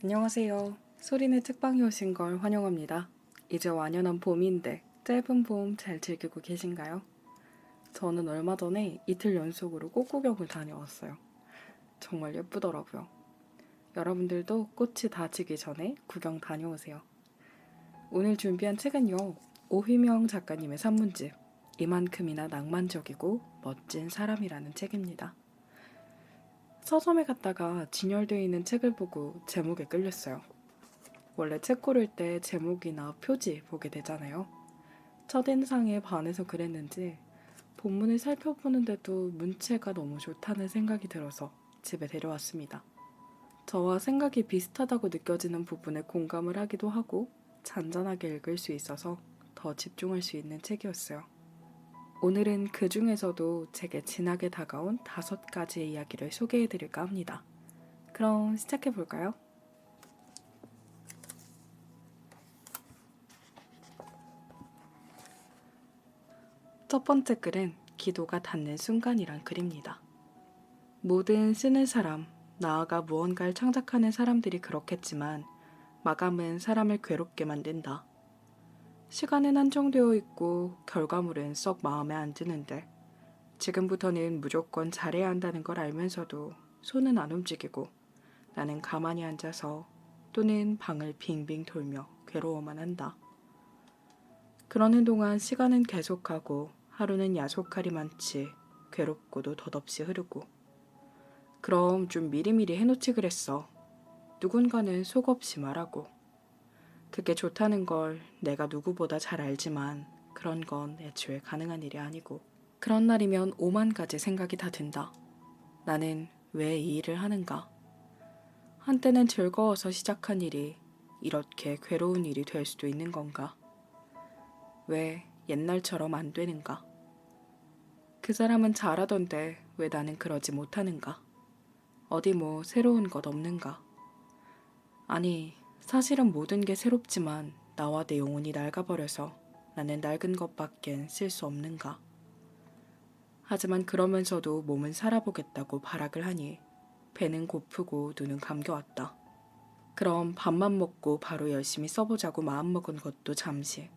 안녕하세요. 소리네 책방에 오신 걸 환영합니다. 이제 완연한 봄인데 짧은 봄 잘 즐기고 계신가요? 저는 얼마 전에 이틀 연속으로 꽃구경을 다녀왔어요. 정말 예쁘더라고요. 여러분들도 꽃이 다 지기 전에 구경 다녀오세요. 오늘 준비한 책은요. 오휘명 작가님의 산문집 이만큼이나 낭만적이고 멋진 사람이라는 책입니다. 서점에 갔다가 진열되어 있는 책을 보고 제목에 끌렸어요. 원래 책 고를 때 제목이나 표지 보게 되잖아요. 첫인상에 반해서 그랬는지 본문을 살펴보는데도 문체가 너무 좋다는 생각이 들어서 집에 데려왔습니다. 저와 생각이 비슷하다고 느껴지는 부분에 공감을 하기도 하고 잔잔하게 읽을 수 있어서 더 집중할 수 있는 책이었어요. 오늘은 그 중에서도 제게 진하게 다가온 5가지의 이야기를 소개해드릴까 합니다. 그럼 시작해볼까요? 첫 번째 글은 기도가 닿는 순간이란 글입니다. 모든 쓰는 사람, 나아가 무언가를 창작하는 사람들이 그렇겠지만 마감은 사람을 괴롭게 만든다. 시간은 한정되어 있고 결과물은 썩 마음에 안 드는데 지금부터는 무조건 잘해야 한다는 걸 알면서도 손은 안 움직이고 나는 가만히 앉아서 또는 방을 빙빙 돌며 괴로워만 한다. 그러는 동안 시간은 계속가고 하루는 야속할이 많지 괴롭고도 덧없이 흐르고. 그럼 좀 미리미리 해놓지 그랬어. 누군가는 속없이 말하고. 그게 좋다는 걸 내가 누구보다 잘 알지만 그런 건 애초에 가능한 일이 아니고. 그런 날이면 5만 가지 생각이 다 든다. 나는 왜 이 일을 하는가? 한때는 즐거워서 시작한 일이 이렇게 괴로운 일이 될 수도 있는 건가? 왜 옛날처럼 안 되는가? 그 사람은 잘하던데 왜 나는 그러지 못하는가? 어디 뭐 새로운 것 없는가? 아니, 사실은 모든 게 새롭지만 나와 내 영혼이 낡아버려서 나는 낡은 것밖엔 쓸 수 없는가? 하지만 그러면서도 몸은 살아보겠다고 발악을 하니 배는 고프고 눈은 감겨왔다. 그럼 밥만 먹고 바로 열심히 써보자고 마음먹은 것도 잠시.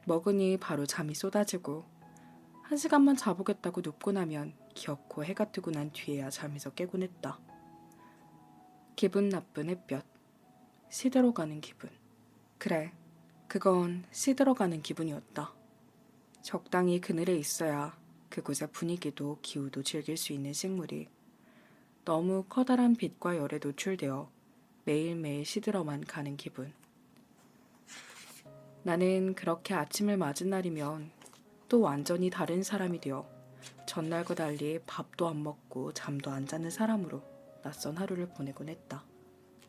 먹으니 바로 잠이 쏟아지고 1시간만 자보겠다고 눕고 나면 기어코 해가 뜨고 난 뒤에야 잠에서 깨곤 했다. 기분 나쁜 햇볕. 시들어가는 기분. 그래, 그건 시들어가는 기분이었다. 적당히 그늘에 있어야 그곳의 분위기도 기후도 즐길 수 있는 식물이 너무 커다란 빛과 열에 노출되어 매일매일 시들어만 가는 기분. 나는 그렇게 아침을 맞은 날이면 또 완전히 다른 사람이 되어 전날과 달리 밥도 안 먹고 잠도 안 자는 사람으로 낯선 하루를 보내곤 했다.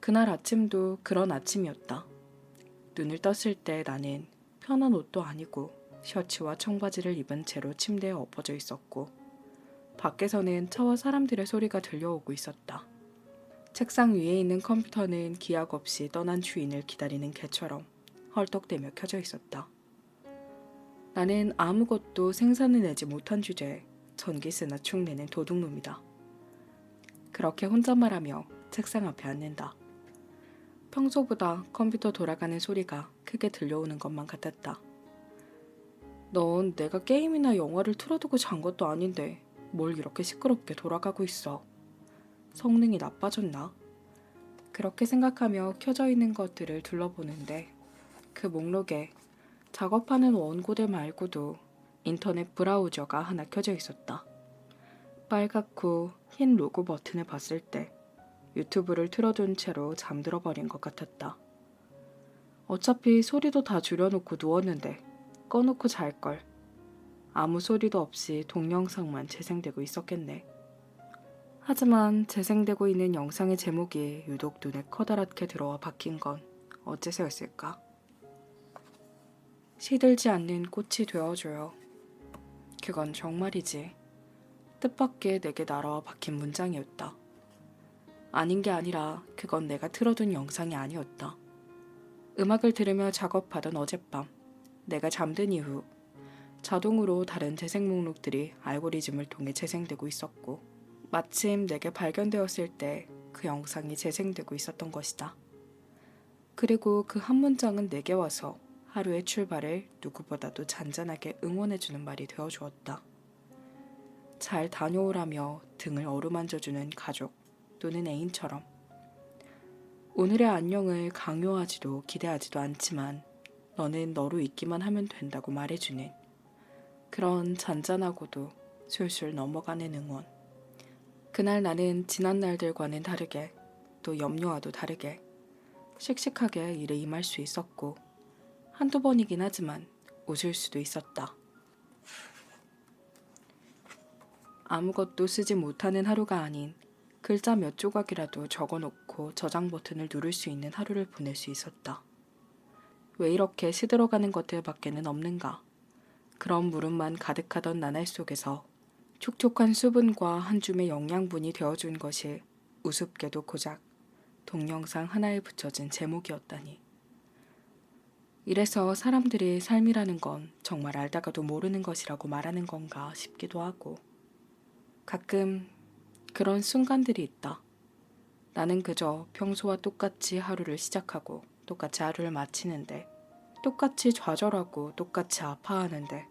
그날 아침도 그런 아침이었다. 눈을 떴을 때 나는 편한 옷도 아니고 셔츠와 청바지를 입은 채로 침대에 엎어져 있었고 밖에서는 차와 사람들의 소리가 들려오고 있었다. 책상 위에 있는 컴퓨터는 기약 없이 떠난 주인을 기다리는 개처럼 헐떡대며 켜져 있었다. 나는 아무것도 생산을 내지 못한 주제에 전기세나 축내는 도둑놈이다. 그렇게 혼잣말하며 책상 앞에 앉는다. 평소보다 컴퓨터 돌아가는 소리가 크게 들려오는 것만 같았다. 넌 내가 게임이나 영화를 틀어두고 잔 것도 아닌데 뭘 이렇게 시끄럽게 돌아가고 있어. 성능이 나빠졌나? 그렇게 생각하며 켜져 있는 것들을 둘러보는데 그 목록에 작업하는 원고들 말고도 인터넷 브라우저가 하나 켜져 있었다. 빨갛고 흰 로고 버튼을 봤을 때 유튜브를 틀어둔 채로 잠들어 버린 것 같았다. 어차피 소리도 다 줄여놓고 누웠는데 꺼놓고 잘걸. 아무 소리도 없이 동영상만 재생되고 있었겠네. 하지만 재생되고 있는 영상의 제목이 유독 눈에 커다랗게 들어와 박힌 건 어째서였을까? 시들지 않는 꽃이 되어줘요. 그건 정말이지. 뜻밖의 내게 날아와 박힌 문장이었다. 아닌 게 아니라 그건 내가 틀어둔 영상이 아니었다. 음악을 들으며 작업하던 어젯밤, 내가 잠든 이후 자동으로 다른 재생 목록들이 알고리즘을 통해 재생되고 있었고 마침 내게 발견되었을 때 그 영상이 재생되고 있었던 것이다. 그리고 그 한 문장은 내게 와서 하루의 출발을 누구보다도 잔잔하게 응원해주는 말이 되어주었다. 잘 다녀오라며 등을 어루만져주는 가족 또는 애인처럼 오늘의 안녕을 강요하지도 기대하지도 않지만 너는 너로 있기만 하면 된다고 말해주는 그런 잔잔하고도 술술 넘어가는 응원. 그날 나는 지난 날들과는 다르게 또 염려와도 다르게 씩씩하게 일에 임할 수 있었고 한두 번이긴 하지만 웃을 수도 있었다. 아무것도 쓰지 못하는 하루가 아닌 글자 몇 조각이라도 적어놓고 저장 버튼을 누를 수 있는 하루를 보낼 수 있었다. 왜 이렇게 시들어가는 것들밖에는 없는가? 그런 물음만 가득하던 나날 속에서 촉촉한 수분과 한 줌의 영양분이 되어준 것이 우습게도 고작 동영상 하나에 붙여진 제목이었다니. 이래서 사람들이 삶이라는 건 정말 알다가도 모르는 것이라고 말하는 건가 싶기도 하고 가끔 그런 순간들이 있다. 나는 그저 평소와 똑같이 하루를 시작하고 똑같이 하루를 마치는데 똑같이 좌절하고 똑같이 아파하는데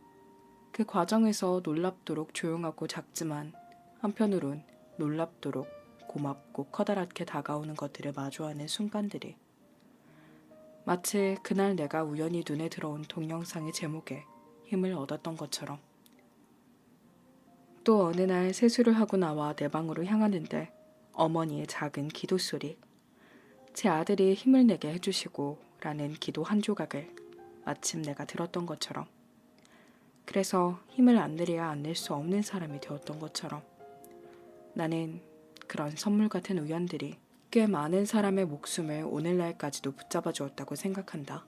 그 과정에서 놀랍도록 조용하고 작지만 한편으론 놀랍도록 고맙고 커다랗게 다가오는 것들을 마주하는 순간들이 마치 그날 내가 우연히 눈에 들어온 동영상의 제목에 힘을 얻었던 것처럼. 또 어느 날 세수를 하고 나와 내 방으로 향하는데 어머니의 작은 기도 소리, 제 아들이 힘을 내게 해주시고 라는 기도 한 조각을 마침 내가 들었던 것처럼, 그래서 힘을 안 내려야 안 낼 수 없는 사람이 되었던 것처럼 나는 그런 선물 같은 우연들이 꽤 많은 사람의 목숨을 오늘날까지도 붙잡아 주었다고 생각한다.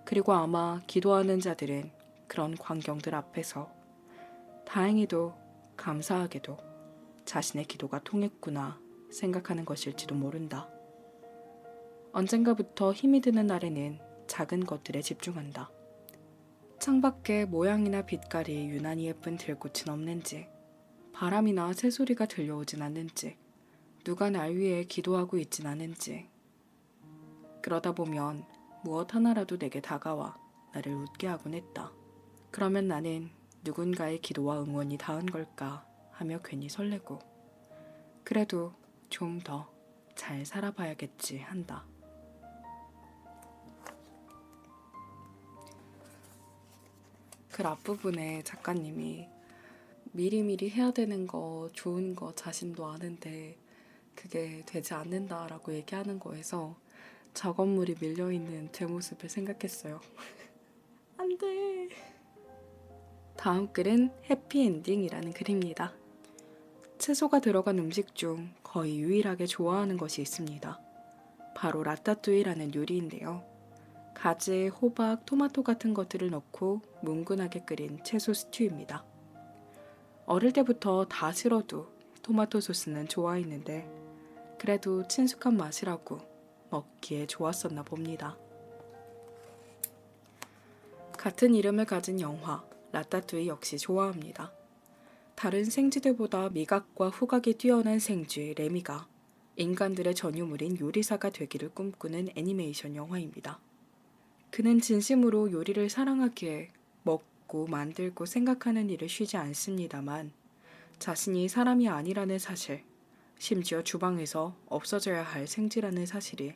그리고 아마 기도하는 자들은 그런 광경들 앞에서 다행히도 감사하게도 자신의 기도가 통했구나 생각하는 것일지도 모른다. 언젠가부터 힘이 드는 날에는 작은 것들에 집중한다. 창밖에 모양이나 빛깔이 유난히 예쁜 들꽃은 없는지, 바람이나 새소리가 들려오진 않는지, 누가 날 위해 기도하고 있진 않은지. 그러다 보면 무엇 하나라도 내게 다가와 나를 웃게 하곤 했다. 그러면 나는 누군가의 기도와 응원이 닿은 걸까 하며 괜히 설레고 그래도 좀 더 잘 살아봐야겠지 한다. 글 앞부분에 작가님이 미리미리 해야 되는 거 좋은 거 자신도 아는데 그게 되지 않는다라고 얘기하는 거에서 작업물이 밀려있는 제 모습을 생각했어요. 안 돼. 다음 글은 해피엔딩이라는 글입니다. 채소가 들어간 음식 중 거의 유일하게 좋아하는 것이 있습니다. 바로 라따뚜이라는 요리인데요. 가지, 호박, 토마토 같은 것들을 넣고 뭉근하게 끓인 채소 스튜입니다. 어릴 때부터 다 싫어도 토마토 소스는 좋아했는데 그래도 친숙한 맛이라고 먹기에 좋았었나 봅니다. 같은 이름을 가진 영화 라따뚜이 역시 좋아합니다. 다른 생쥐들보다 미각과 후각이 뛰어난 생쥐 레미가 인간들의 전유물인 요리사가 되기를 꿈꾸는 애니메이션 영화입니다. 그는 진심으로 요리를 사랑하기에 먹고 만들고 생각하는 일을 쉬지 않습니다만 자신이 사람이 아니라는 사실, 심지어 주방에서 없어져야 할 생쥐라는 사실이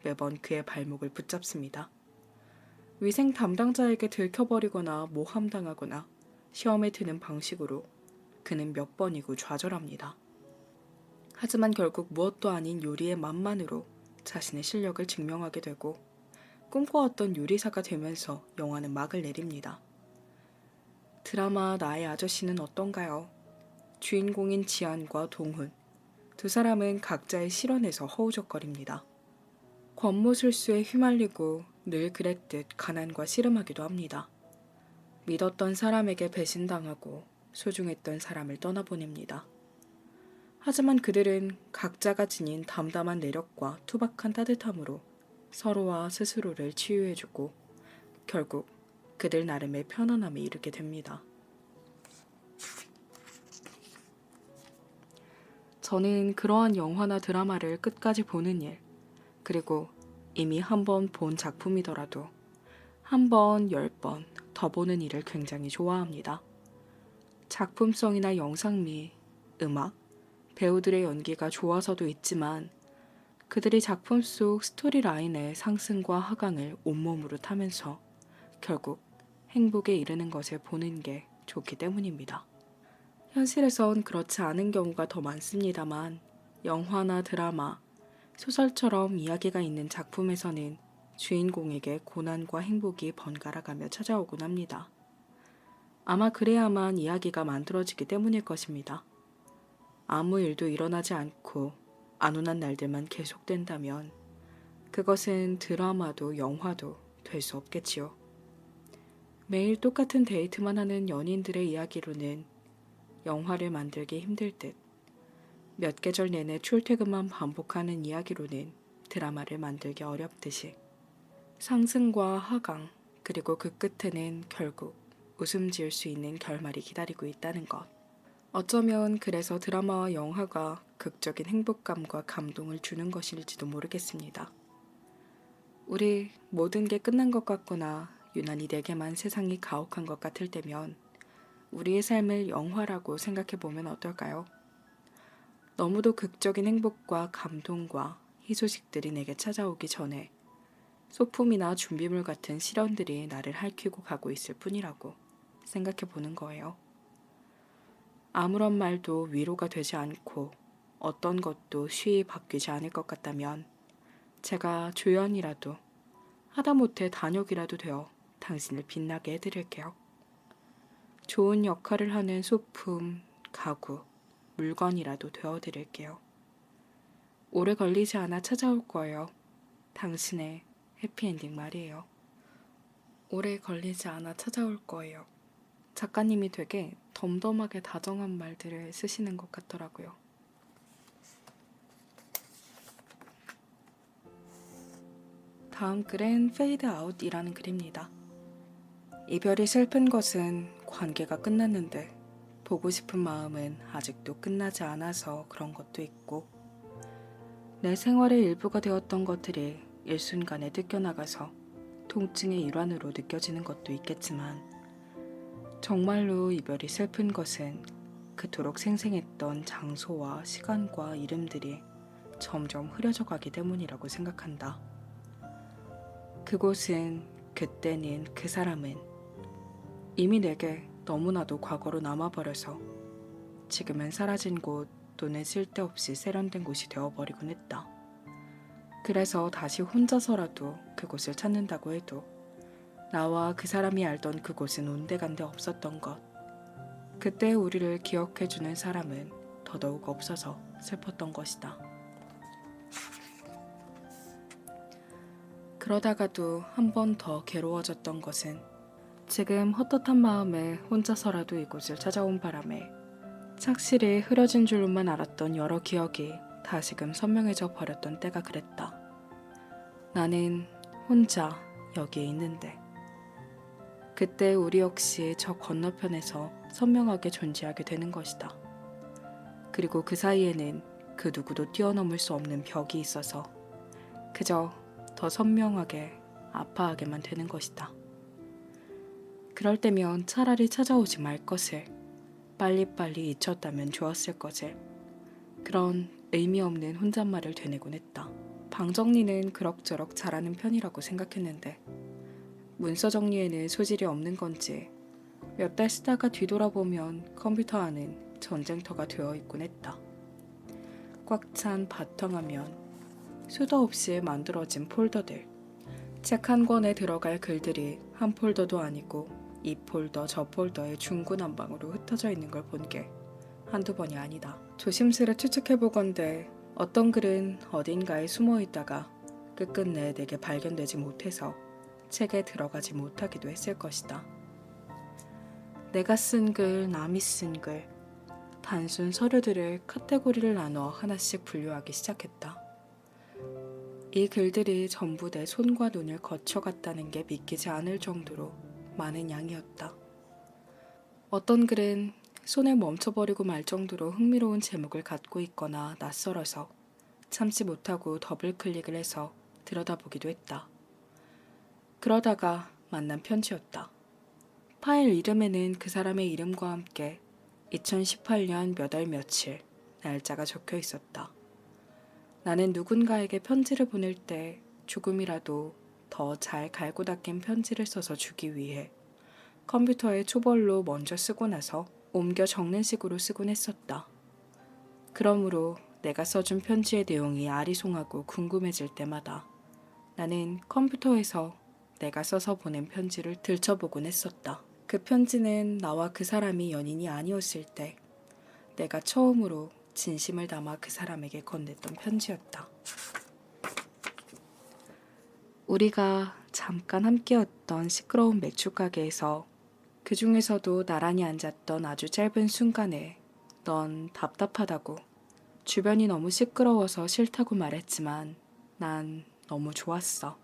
매번 그의 발목을 붙잡습니다. 위생 담당자에게 들켜버리거나 모함당하거나 시험에 드는 방식으로 그는 몇 번이고 좌절합니다. 하지만 결국 무엇도 아닌 요리의 맛만으로 자신의 실력을 증명하게 되고 꿈꿔왔던 요리사가 되면서 영화는 막을 내립니다. 드라마 나의 아저씨는 어떤가요? 주인공인 지안과 동훈, 두 사람은 각자의 실언에서 허우적거립니다. 권모술수에 휘말리고 늘 그랬듯 가난과 씨름하기도 합니다. 믿었던 사람에게 배신당하고 소중했던 사람을 떠나보냅니다. 하지만 그들은 각자가 지닌 담담한 내력과 투박한 따뜻함으로 서로와 스스로를 치유해주고 결국 그들 나름의 편안함에 이르게 됩니다. 저는 그러한 영화나 드라마를 끝까지 보는 일, 그리고 이미 한 번 본 작품이더라도 한 번, 10번 더 보는 일을 굉장히 좋아합니다. 작품성이나 영상미, 음악, 배우들의 연기가 좋아서도 있지만 그들이 작품 속 스토리 라인의 상승과 하강을 온몸으로 타면서 결국 행복에 이르는 것을 보는 게 좋기 때문입니다. 현실에선 그렇지 않은 경우가 더 많습니다만 영화나 드라마, 소설처럼 이야기가 있는 작품에서는 주인공에게 고난과 행복이 번갈아가며 찾아오곤 합니다. 아마 그래야만 이야기가 만들어지기 때문일 것입니다. 아무 일도 일어나지 않고 안온한 날들만 계속된다면 그것은 드라마도 영화도 될 수 없겠지요. 매일 똑같은 데이트만 하는 연인들의 이야기로는 영화를 만들기 힘들 듯 몇 계절 내내 출퇴근만 반복하는 이야기로는 드라마를 만들기 어렵듯이 상승과 하강 그리고 그 끝에는 결국 웃음 지을 수 있는 결말이 기다리고 있다는 것. 어쩌면 그래서 드라마와 영화가 극적인 행복감과 감동을 주는 것일지도 모르겠습니다. 우리 모든 게 끝난 것 같거나 유난히 내게만 세상이 가혹한 것 같을 때면 우리의 삶을 영화라고 생각해 보면 어떨까요? 너무도 극적인 행복과 감동과 희소식들이 내게 찾아오기 전에 소품이나 준비물 같은 시련들이 나를 핥히고 가고 있을 뿐이라고 생각해 보는 거예요. 아무런 말도 위로가 되지 않고 어떤 것도 쉬이 바뀌지 않을 것 같다면 제가 조연이라도 하다못해 단역이라도 되어 당신을 빛나게 해드릴게요. 좋은 역할을 하는 소품, 가구, 물건이라도 되어드릴게요. 오래 걸리지 않아 찾아올 거예요. 당신의 해피엔딩 말이에요. 오래 걸리지 않아 찾아올 거예요. 작가님이 되게 덤덤하게 다정한 말들을 쓰시는 것 같더라고요. 다음 글은 Fade Out이라는 글입니다. 이별이 슬픈 것은 관계가 끝났는데 보고 싶은 마음은 아직도 끝나지 않아서 그런 것도 있고 내 생활의 일부가 되었던 것들이 일순간에 뜯겨나가서 통증의 일환으로 느껴지는 것도 있겠지만 정말로 이별이 슬픈 것은 그토록 생생했던 장소와 시간과 이름들이 점점 흐려져 가기 때문이라고 생각한다. 그곳은, 그때는, 그 사람은 이미 내게 너무나도 과거로 남아버려서 지금은 사라진 곳 또는 쓸데없이 세련된 곳이 되어버리곤 했다. 그래서 다시 혼자서라도 그곳을 찾는다고 해도 나와 그 사람이 알던 그곳은 온데간데 없었던 것. 그때 우리를 기억해주는 사람은 더더욱 없어서 슬펐던 것이다. 그러다가도 한 번 더 괴로워졌던 것은 지금 헛헛한 마음에 혼자서라도 이곳을 찾아온 바람에 착실히 흐려진 줄로만 알았던 여러 기억이 다시금 선명해져 버렸던 때가 그랬다. 나는 혼자 여기에 있는데 그때 우리 역시 저 건너편에서 선명하게 존재하게 되는 것이다. 그리고 그 사이에는 그 누구도 뛰어넘을 수 없는 벽이 있어서 그저 더 선명하게 아파하게만 되는 것이다. 그럴 때면 차라리 찾아오지 말 것을 빨리빨리 잊혔다면 좋았을 것을 그런 의미 없는 혼잣말을 되뇌곤 했다. 방 정리는 그럭저럭 잘하는 편이라고 생각했는데 문서 정리에는 소질이 없는 건지 몇 달 쓰다가 뒤돌아보면 컴퓨터 안은 전쟁터가 되어 있곤 했다. 꽉 찬 바탕화면, 수도 없이 만들어진 폴더들, 책 한 권에 들어갈 글들이 한 폴더도 아니고 이 폴더 저 폴더에 중구난방으로 흩어져 있는 걸 본 게 한두 번이 아니다. 조심스레 추측해보건대 어떤 글은 어딘가에 숨어 있다가 끝끝내 내게 발견되지 못해서 책에 들어가지 못하기도 했을 것이다. 내가 쓴 글, 남이 쓴 글, 단순 서류들을 카테고리를 나눠 하나씩 분류하기 시작했다. 이 글들이 전부 내 손과 눈을 거쳐갔다는 게 믿기지 않을 정도로 많은 양이었다. 어떤 글은 손을 멈춰버리고 말 정도로 흥미로운 제목을 갖고 있거나 낯설어서 참지 못하고 더블 클릭을 해서 들여다보기도 했다. 그러다가 만난 편지였다. 파일 이름에는 그 사람의 이름과 함께 2018년 몇 월 며칠 날짜가 적혀 있었다. 나는 누군가에게 편지를 보낼 때 조금이라도 더 잘 갈고 닦인 편지를 써서 주기 위해 컴퓨터에 초벌로 먼저 쓰고 나서 옮겨 적는 식으로 쓰곤 했었다. 그러므로 내가 써준 편지의 내용이 아리송하고 궁금해질 때마다 나는 컴퓨터에서 내가 써서 보낸 편지를 들춰보곤 했었다. 그 편지는 나와 그 사람이 연인이 아니었을 때 내가 처음으로 진심을 담아 그 사람에게 건넸던 편지였다. 우리가 잠깐 함께였던 시끄러운 맥주 가게에서 그 중에서도 나란히 앉았던 아주 짧은 순간에 넌 답답하다고 주변이 너무 시끄러워서 싫다고 말했지만 난 너무 좋았어.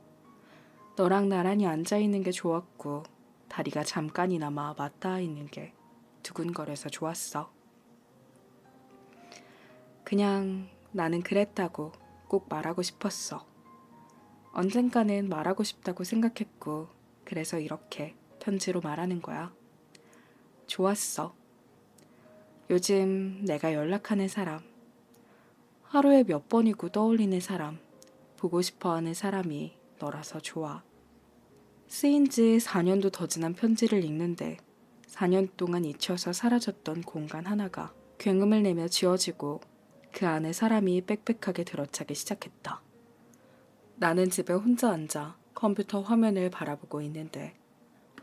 너랑 나란히 앉아있는 게 좋았고 다리가 잠깐이나마 맞닿아 있는 게 두근거려서 좋았어. 그냥 나는 그랬다고 꼭 말하고 싶었어. 언젠가는 말하고 싶다고 생각했고 그래서 이렇게 편지로 말하는 거야. 좋았어. 요즘 내가 연락하는 사람, 하루에 몇 번이고 떠올리는 사람, 보고 싶어하는 사람이 너라서 좋아. 쓰인 지 4년도 더 지난 편지를 읽는데 4년 동안 잊혀서 사라졌던 공간 하나가 굉음을 내며 지워지고 그 안에 사람이 빽빽하게 들어차기 시작했다. 나는 집에 혼자 앉아 컴퓨터 화면을 바라보고 있는데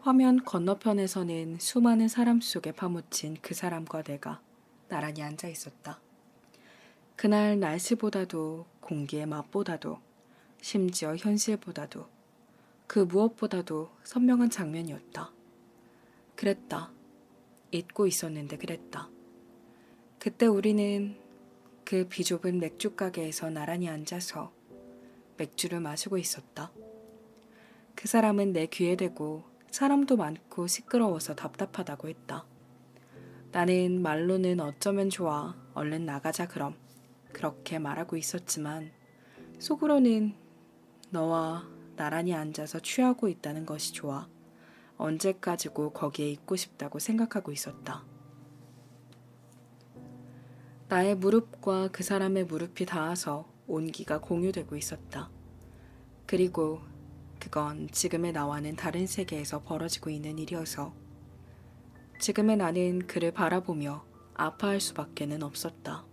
화면 건너편에서는 수많은 사람 속에 파묻힌 그 사람과 내가 나란히 앉아 있었다. 그날 날씨보다도 공기의 맛보다도 심지어 현실보다도 그 무엇보다도 선명한 장면이었다. 그랬다. 잊고 있었는데 그랬다. 그때 우리는 그 비좁은 맥주 가게에서 나란히 앉아서 맥주를 마시고 있었다. 그 사람은 내 귀에 대고 사람도 많고 시끄러워서 답답하다고 했다. 나는 말로는 어쩌면 좋아, 얼른 나가자 그럼 그렇게 말하고 있었지만 속으로는 너와 나란히 앉아서 취하고 있다는 것이 좋아, 언제까지고 거기에 있고 싶다고 생각하고 있었다. 나의 무릎과 그 사람의 무릎이 닿아서 온기가 공유되고 있었다. 그리고 그건 지금의 나와는 다른 세계에서 벌어지고 있는 일이어서 지금의 나는 그를 바라보며 아파할 수밖에는 없었다.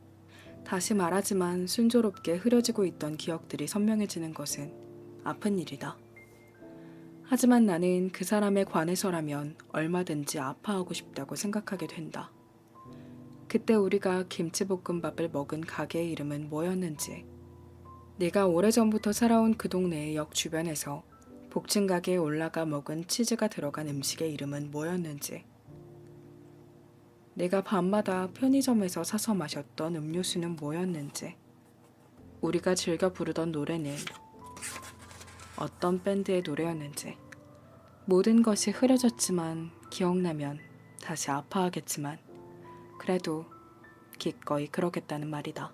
다시 말하지만 순조롭게 흐려지고 있던 기억들이 선명해지는 것은 아픈 일이다. 하지만 나는 그 사람에 관해서라면 얼마든지 아파하고 싶다고 생각하게 된다. 그때 우리가 김치볶음밥을 먹은 가게의 이름은 뭐였는지, 내가 오래전부터 살아온 그 동네의 역 주변에서 복층 가게에 올라가 먹은 치즈가 들어간 음식의 이름은 뭐였는지, 내가 밤마다 편의점에서 사서 마셨던 음료수는 뭐였는지, 우리가 즐겨 부르던 노래는 어떤 밴드의 노래였는지, 모든 것이 흐려졌지만 기억나면 다시 아파하겠지만 그래도 기꺼이 그러겠다는 말이다.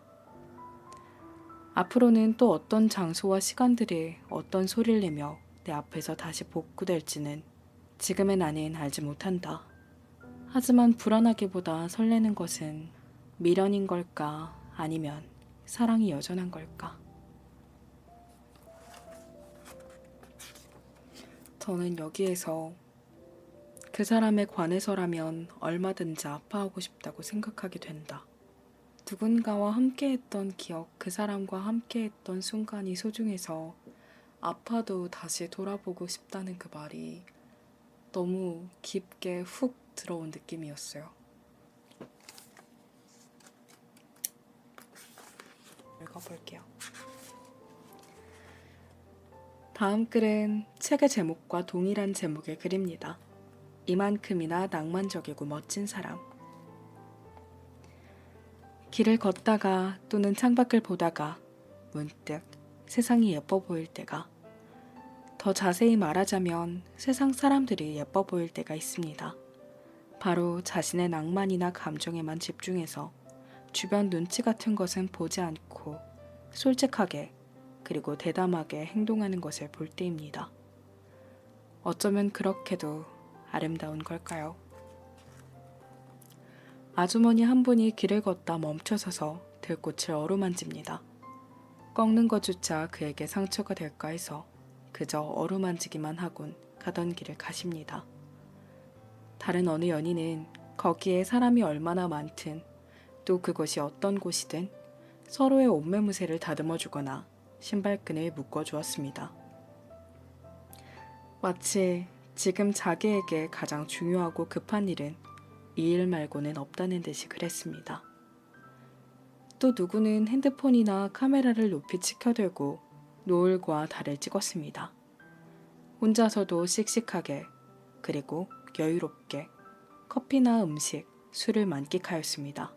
앞으로는 또 어떤 장소와 시간들이 어떤 소리를 내며 내 앞에서 다시 복구될지는 지금의 나는 알지 못한다. 하지만 불안하기보다 설레는 것은 미련인 걸까 아니면 사랑이 여전한 걸까? 저는 여기에서 그 사람에 관해서라면 얼마든지 아파하고 싶다고 생각하게 된다. 누군가와 함께했던 기억, 그 사람과 함께했던 순간이 소중해서 아파도 다시 돌아보고 싶다는 그 말이 너무 깊게 훅 들어온 느낌이었어요. 읽어볼게요. 다음 글은 책의 제목과 동일한 제목의 글입니다. 이만큼이나 낭만적이고 멋진 사람. 길을 걷다가 또는 창밖을 보다가 문득 세상이 예뻐 보일 때가, 더 자세히 말하자면 세상 사람들이 예뻐 보일 때가 있습니다. 바로 자신의 낭만이나 감정에만 집중해서 주변 눈치 같은 것은 보지 않고 솔직하게 그리고 대담하게 행동하는 것을 볼 때입니다. 어쩌면 그렇게도 아름다운 걸까요? 아주머니 한 분이 길을 걷다 멈춰서서 들꽃을 어루만집니다. 꺾는 것조차 그에게 상처가 될까 해서 그저 어루만지기만 하곤 가던 길을 가십니다. 다른 어느 연인은 거기에 사람이 얼마나 많든 또 그것이 어떤 곳이든 서로의 옷매무새를 다듬어주거나 신발끈을 묶어주었습니다. 마치 지금 자기에게 가장 중요하고 급한 일은 이 일 말고는 없다는 듯이 그랬습니다. 또 누구는 핸드폰이나 카메라를 높이 치켜들고 노을과 달을 찍었습니다. 혼자서도 씩씩하게 그리고 여유롭게 커피나 음식, 술을 만끽하였습니다.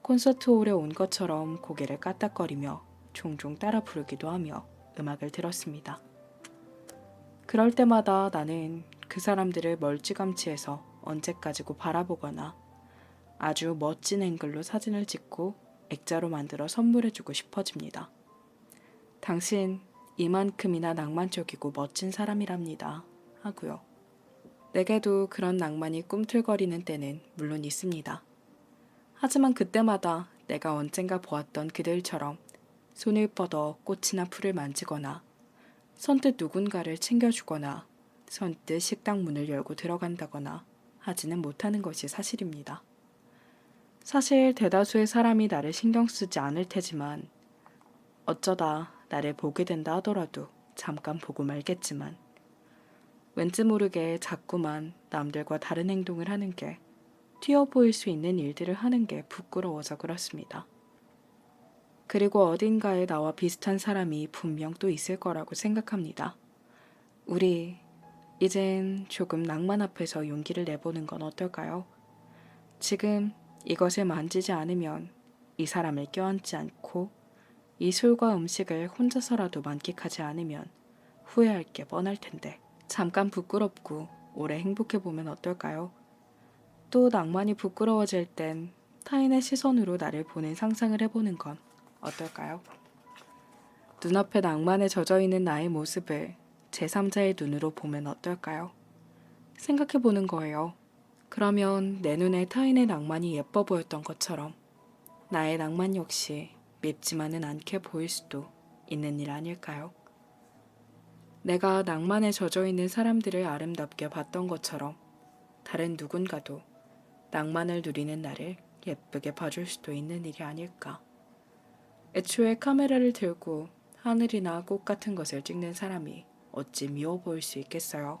콘서트 홀에 온 것처럼 고개를 까딱거리며 종종 따라 부르기도 하며 음악을 들었습니다. 그럴 때마다 나는 그 사람들을 멀찌감치해서 언제까지고 바라보거나 아주 멋진 앵글로 사진을 찍고 액자로 만들어 선물해주고 싶어집니다. 당신 이만큼이나 낭만적이고 멋진 사람이랍니다 하고요. 내게도 그런 낭만이 꿈틀거리는 때는 물론 있습니다. 하지만 그때마다 내가 언젠가 보았던 그들처럼 손을 뻗어 꽃이나 풀을 만지거나 선뜻 누군가를 챙겨주거나 선뜻 식당 문을 열고 들어간다거나 하지는 못하는 것이 사실입니다. 사실 대다수의 사람이 나를 신경 쓰지 않을 테지만 어쩌다 나를 보게 된다 하더라도 잠깐 보고 말겠지만 왠지 모르게 자꾸만 남들과 다른 행동을 하는 게 튀어 보일 수 있는 일들을 하는 게 부끄러워서 그렇습니다. 그리고 어딘가에 나와 비슷한 사람이 분명 또 있을 거라고 생각합니다. 우리 이젠 조금 낭만 앞에서 용기를 내보는 건 어떨까요? 지금 이것을 만지지 않으면 이 사람을 껴안지 않고 이 술과 음식을 혼자서라도 만끽하지 않으면 후회할 게 뻔할 텐데 잠깐 부끄럽고 오래 행복해보면 어떨까요? 또 낭만이 부끄러워질 땐 타인의 시선으로 나를 보는 상상을 해보는 건 어떨까요? 눈앞에 낭만에 젖어있는 나의 모습을 제3자의 눈으로 보면 어떨까요? 생각해보는 거예요. 그러면 내 눈에 타인의 낭만이 예뻐 보였던 것처럼 나의 낭만 역시 밉지만은 않게 보일 수도 있는 일 아닐까요? 내가 낭만에 젖어있는 사람들을 아름답게 봤던 것처럼 다른 누군가도 낭만을 누리는 나를 예쁘게 봐줄 수도 있는 일이 아닐까. 애초에 카메라를 들고 하늘이나 꽃 같은 것을 찍는 사람이 어찌 미워 보일 수 있겠어요.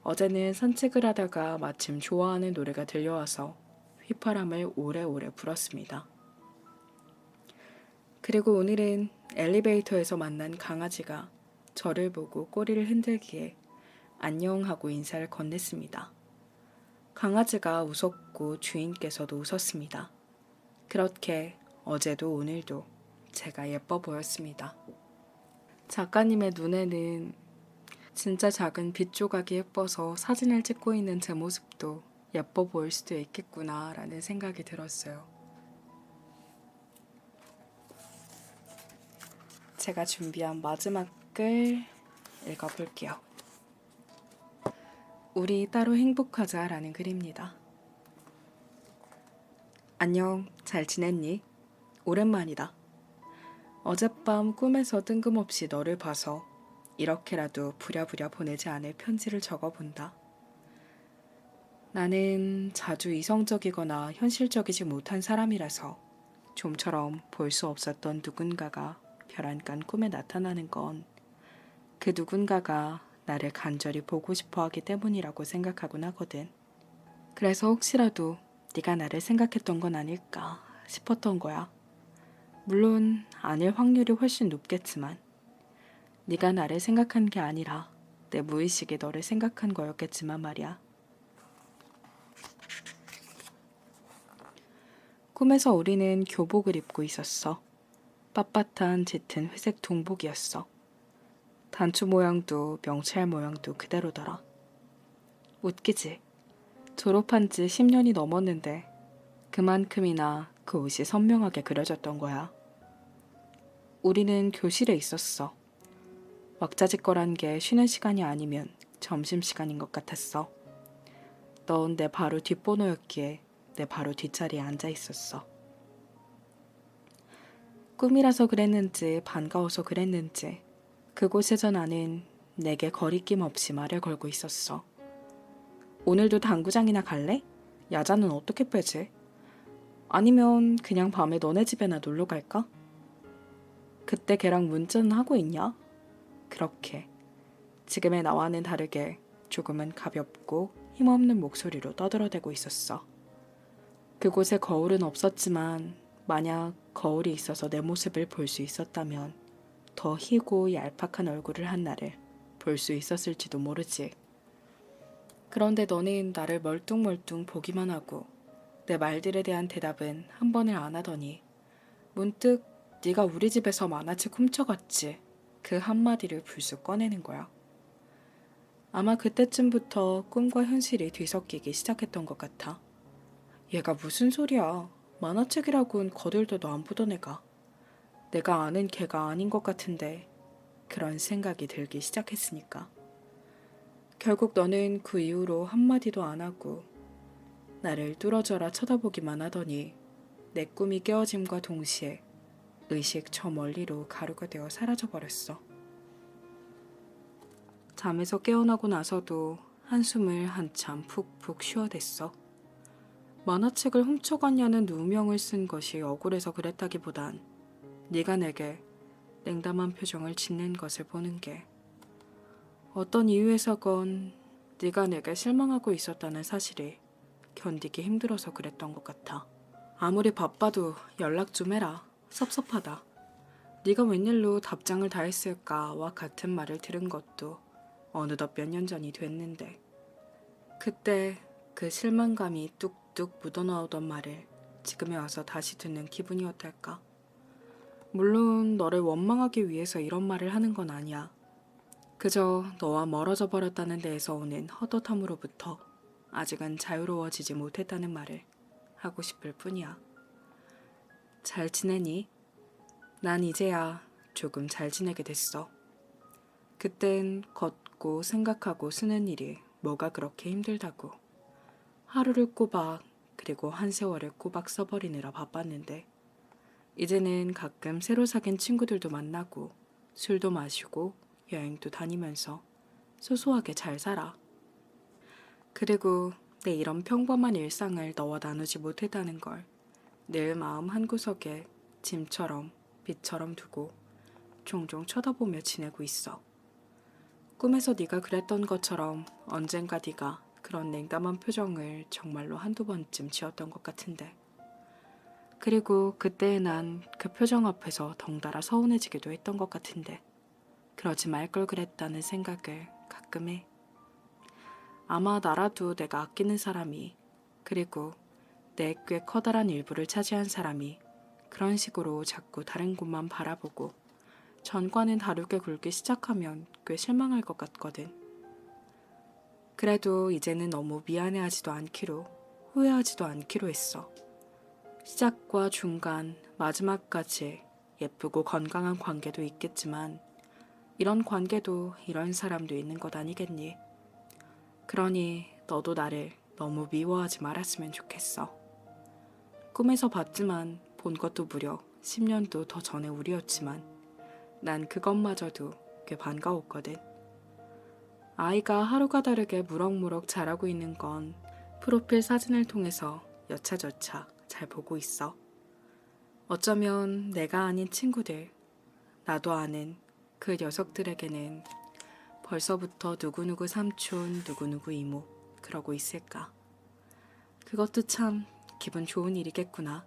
어제는 산책을 하다가 마침 좋아하는 노래가 들려와서 휘파람을 오래오래 불었습니다. 그리고 오늘은 엘리베이터에서 만난 강아지가 저를 보고 꼬리를 흔들기에 안녕하고 인사를 건넸습니다. 강아지가 웃었고 주인께서도 웃었습니다. 그렇게 어제도 오늘도 제가 예뻐 보였습니다. 작가님의 눈에는 진짜 작은 빛 조각이 예뻐서 사진을 찍고 있는 제 모습도 예뻐 보일 수도 있겠구나 라는 생각이 들었어요. 제가 준비한 마지막 글 읽어볼게요. 우리 따로 행복하자 라는 글입니다. 안녕, 잘 지냈니? 오랜만이다. 어젯밤 꿈에서 뜬금없이 너를 봐서 이렇게라도 부랴부랴 보내지 않을 편지를 적어본다. 나는 자주 이성적이거나 현실적이지 못한 사람이라서 좀처럼 볼 수 없었던 누군가가 별안간 꿈에 나타나는 건 그 누군가가 나를 간절히 보고 싶어 하기 때문이라고 생각하곤 하거든. 그래서 혹시라도 네가 나를 생각했던 건 아닐까 싶었던 거야. 물론 아닐 확률이 훨씬 높겠지만 네가 나를 생각한 게 아니라 내 무의식이 너를 생각한 거였겠지만 말이야. 꿈에서 우리는 교복을 입고 있었어. 빳빳한 짙은 회색 동복이었어. 단추 모양도 명찰 모양도 그대로더라. 웃기지? 졸업한 지 10년이 넘었는데 그만큼이나 그 옷이 선명하게 그려졌던 거야. 우리는 교실에 있었어. 왁자지껄한 게 쉬는 시간이 아니면 점심시간인 것 같았어. 넌 내 바로 뒷번호였기에 내 바로 뒷자리에 앉아 있었어. 꿈이라서 그랬는지 반가워서 그랬는지 그곳에서 나는 내게 거리낌 없이 말을 걸고 있었어. 오늘도 당구장이나 갈래? 야자는 어떻게 빼지? 아니면 그냥 밤에 너네 집에나 놀러 갈까? 그때 걔랑 문자는 하고 있냐? 그렇게 지금의 나와는 다르게 조금은 가볍고 힘없는 목소리로 떠들어대고 있었어. 그곳에 거울은 없었지만 만약 거울이 있어서 내 모습을 볼 수 있었다면 더 희고 얄팍한 얼굴을 한 나를 볼 수 있었을지도 모르지. 그런데 너는 나를 멀뚱멀뚱 보기만 하고 내 말들에 대한 대답은 한 번을 안 하더니 문득 네가 우리 집에서 만화책 훔쳐갔지 그 한마디를 불쑥 꺼내는 거야. 아마 그때쯤부터 꿈과 현실이 뒤섞이기 시작했던 것 같아. 얘가 무슨 소리야. 만화책이라곤 거들떠도 안 보던 애가. 내가 아는 걔가 아닌 것 같은데 그런 생각이 들기 시작했으니까. 결국 너는 그 이후로 한마디도 안 하고 나를 뚫어져라 쳐다보기만 하더니 내 꿈이 깨어짐과 동시에 의식 저 멀리로 가루가 되어 사라져버렸어. 잠에서 깨어나고 나서도 한숨을 한참 푹푹 쉬어댔어. 만화책을 훔쳐갔냐는 누명을 쓴 것이 억울해서 그랬다기보단 네가 내게 냉담한 표정을 짓는 것을 보는 게 어떤 이유에서건 네가 내게 실망하고 있었다는 사실이 견디기 힘들어서 그랬던 것 같아. 아무리 바빠도 연락 좀 해라. 섭섭하다. 네가 웬일로 답장을 다 했을까와 같은 말을 들은 것도 어느덧 몇 년 전이 됐는데 그때 그 실망감이 뚝뚝 묻어나오던 말을 지금에 와서 다시 듣는 기분이었달까. 물론 너를 원망하기 위해서 이런 말을 하는 건 아니야. 그저 너와 멀어져 버렸다는 데에서 오는 헛헛함으로부터 아직은 자유로워지지 못했다는 말을 하고 싶을 뿐이야. 잘 지내니? 난 이제야 조금 잘 지내게 됐어. 그땐 걷고 생각하고 쓰는 일이 뭐가 그렇게 힘들다고. 하루를 꼬박 그리고 한 세월을 꼬박 써버리느라 바빴는데 이제는 가끔 새로 사귄 친구들도 만나고 술도 마시고 여행도 다니면서 소소하게 잘 살아. 그리고 내 이런 평범한 일상을 너와 나누지 못했다는 걸 늘 마음 한구석에 짐처럼 빛처럼 두고 종종 쳐다보며 지내고 있어. 꿈에서 네가 그랬던 것처럼 언젠가 네가 그런 냉담한 표정을 정말로 한두 번쯤 지었던 것 같은데 그리고 그때의 난 그 표정 앞에서 덩달아 서운해지기도 했던 것 같은데 그러지 말 걸 그랬다는 생각을 가끔 해. 아마 나라도 내가 아끼는 사람이 그리고 내 꽤 커다란 일부를 차지한 사람이 그런 식으로 자꾸 다른 곳만 바라보고 전과는 다르게 굴기 시작하면 꽤 실망할 것 같거든. 그래도 이제는 너무 미안해하지도 않기로 후회하지도 않기로 했어. 시작과 중간, 마지막까지 예쁘고 건강한 관계도 있겠지만 이런 관계도 이런 사람도 있는 것 아니겠니? 그러니 너도 나를 너무 미워하지 말았으면 좋겠어. 꿈에서 봤지만 본 것도 무려 10년도 더 전에 우리였지만 난 그것마저도 꽤 반가웠거든. 아이가 하루가 다르게 무럭무럭 자라고 있는 건 프로필 사진을 통해서 여차저차 잘 보고 있어. 어쩌면 내가 아닌 친구들, 나도 아는 그 녀석들에게는 벌써부터 누구누구 삼촌, 누구누구 이모 그러고 있을까. 그것도 참 기분 좋은 일이겠구나.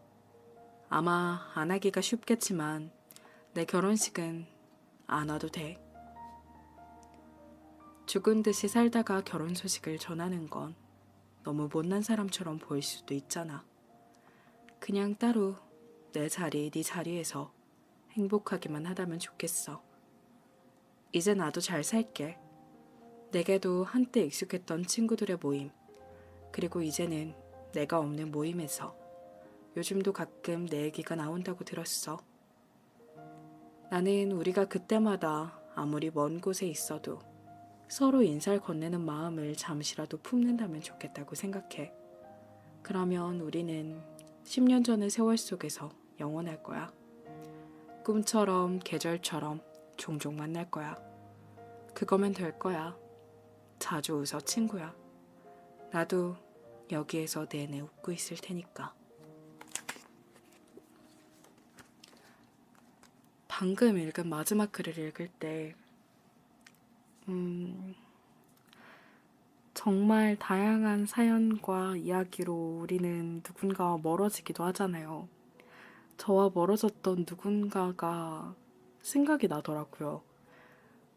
아마 안 하기가 쉽겠지만 내 결혼식은 안 와도 돼. 죽은 듯이 살다가 결혼 소식을 전하는 건 너무 못난 사람처럼 보일 수도 있잖아. 그냥 따로 내 자리, 네 자리에서 행복하기만 하다면 좋겠어. 이제 나도 잘 살게. 내게도 한때 익숙했던 친구들의 모임, 그리고 이제는 내가 없는 모임에서 요즘도 가끔 내 얘기가 나온다고 들었어. 나는 우리가 그때마다 아무리 먼 곳에 있어도 서로 인사를 건네는 마음을 잠시라도 품는다면 좋겠다고 생각해. 그러면 우리는 10년 전의 세월 속에서 영원할 거야. 꿈처럼 계절처럼 종종 만날 거야. 그거면 될 거야. 자주 웃어 친구야. 나도 여기에서 내내 웃고 있을 테니까. 방금 읽은 마지막 글을 읽을 때 정말 다양한 사연과 이야기로 우리는 누군가와 멀어지기도 하잖아요. 저와 멀어졌던 누군가가 생각이 나더라고요.